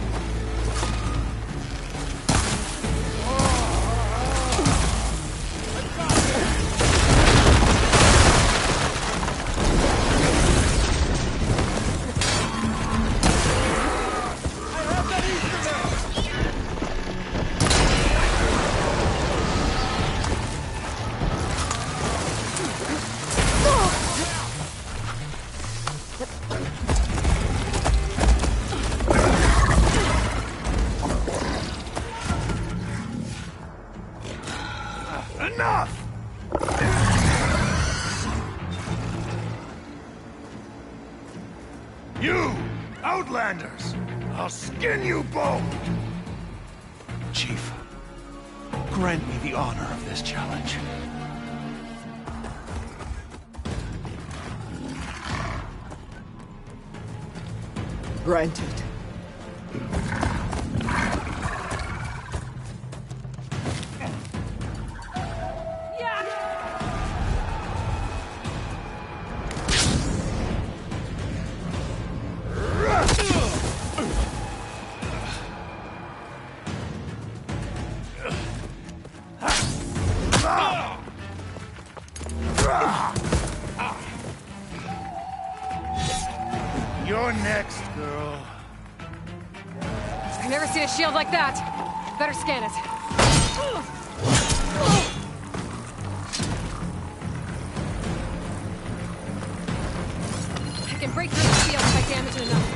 Enough! You, Outlanders! I'll skin you both! Chief, grant me the honor of this challenge. Granted. You're next, girl. I've never seen a shield like that. Better scan it. I can break through the shield if I damage it enough.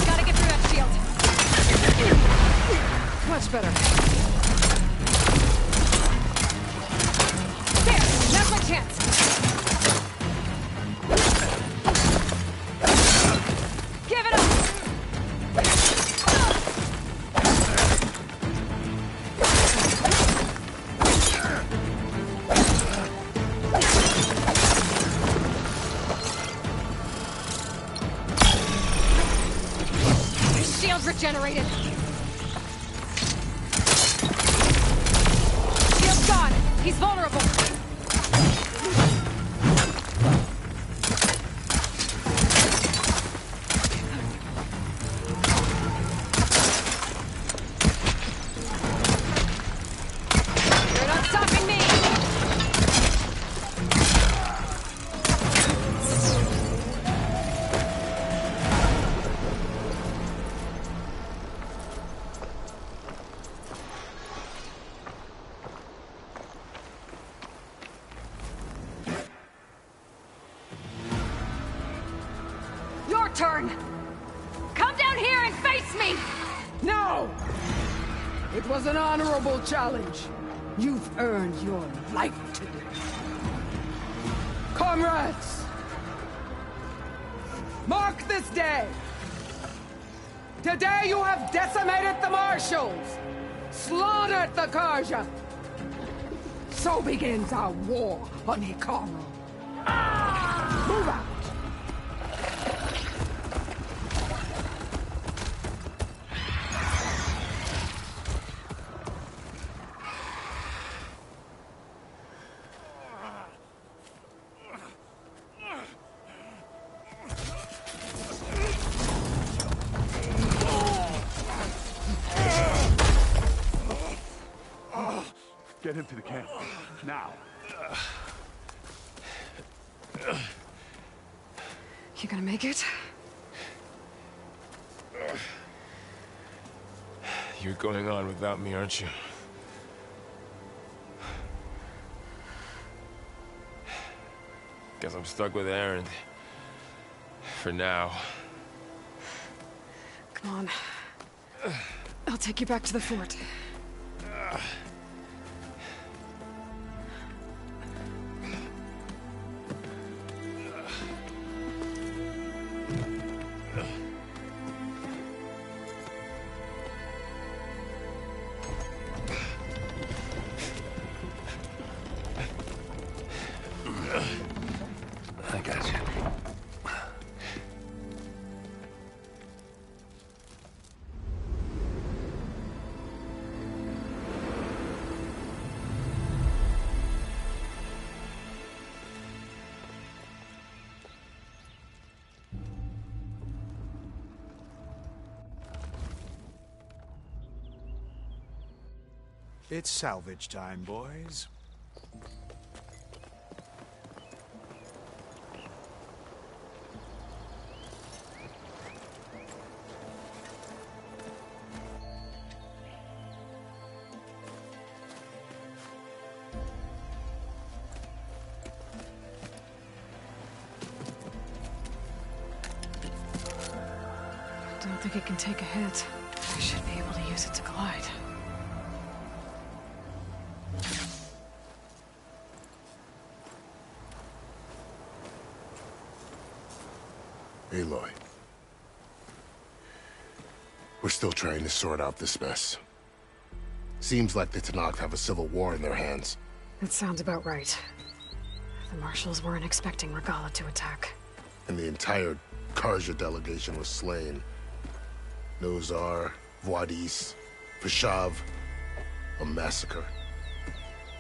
Gotta get through that shield. Much better. Now's my chance! Give it up! His shield's regenerated! Shield's gone! He's vulnerable! Turn! Come down here and face me! No! It was an honorable challenge. You've earned your life today. Comrades! Mark this day! Today you have decimated the Marshals! Slaughtered the Karja! So begins our war on Hikaru. Move out! Get him to the camp. Now. You gonna make it? You're going on without me, aren't you? Guess I'm stuck with Aaron. For now. Come on. I'll take you back to the fort. I got you. It's salvage time, boys. Don't think it can take a hit. I should be able to use it to glide. Aloy. We're still trying to sort out this mess. Seems like the Tenakth have a civil war in their hands. That sounds about right. The Marshals weren't expecting Regala to attack. And the entire Karja delegation was slain. Nozar, Voidis, Vishav. A massacre.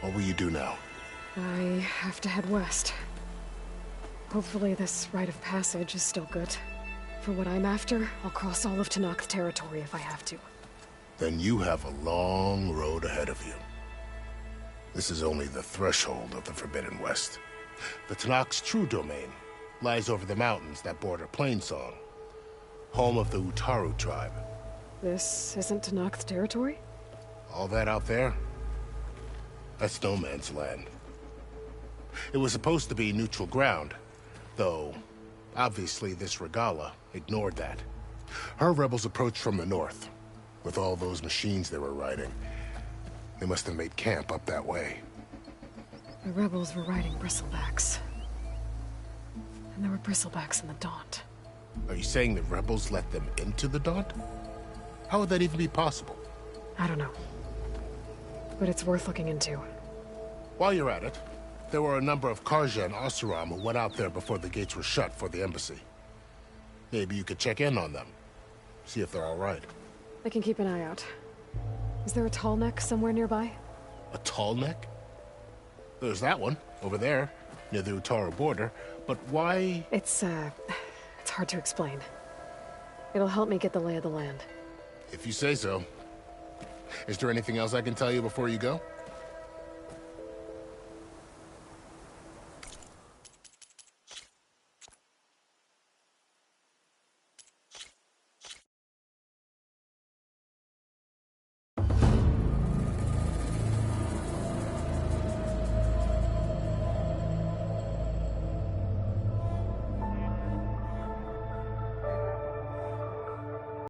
What will you do now? I have to head west. Hopefully this rite of passage is still good. For what I'm after, I'll cross all of Tenakth territory if I have to. Then you have a long road ahead of you. This is only the threshold of the Forbidden West. The Tenakth's true domain lies over the mountains that border Plainsong, home of the Utaru tribe. This isn't Tenakth territory? All that out there? That's no man's land. It was supposed to be neutral ground, though obviously this Regala ignored that. Her rebels approached from the north. With all those machines they were riding, they must have made camp up that way. The rebels were riding bristlebacks. And there were bristlebacks in the Daunt. Are you saying the rebels let them into the Daunt? How would that even be possible? I don't know. But it's worth looking into. While you're at it, there were a number of Karja and Oseram who went out there before the gates were shut for the embassy. Maybe you could check in on them. See if they're all right. I can keep an eye out. Is there a tall neck somewhere nearby? A tall neck? There's that one, over there, near the Utaru border. But why... It's hard to explain. It'll help me get the lay of the land. If you say so. Is there anything else I can tell you before you go?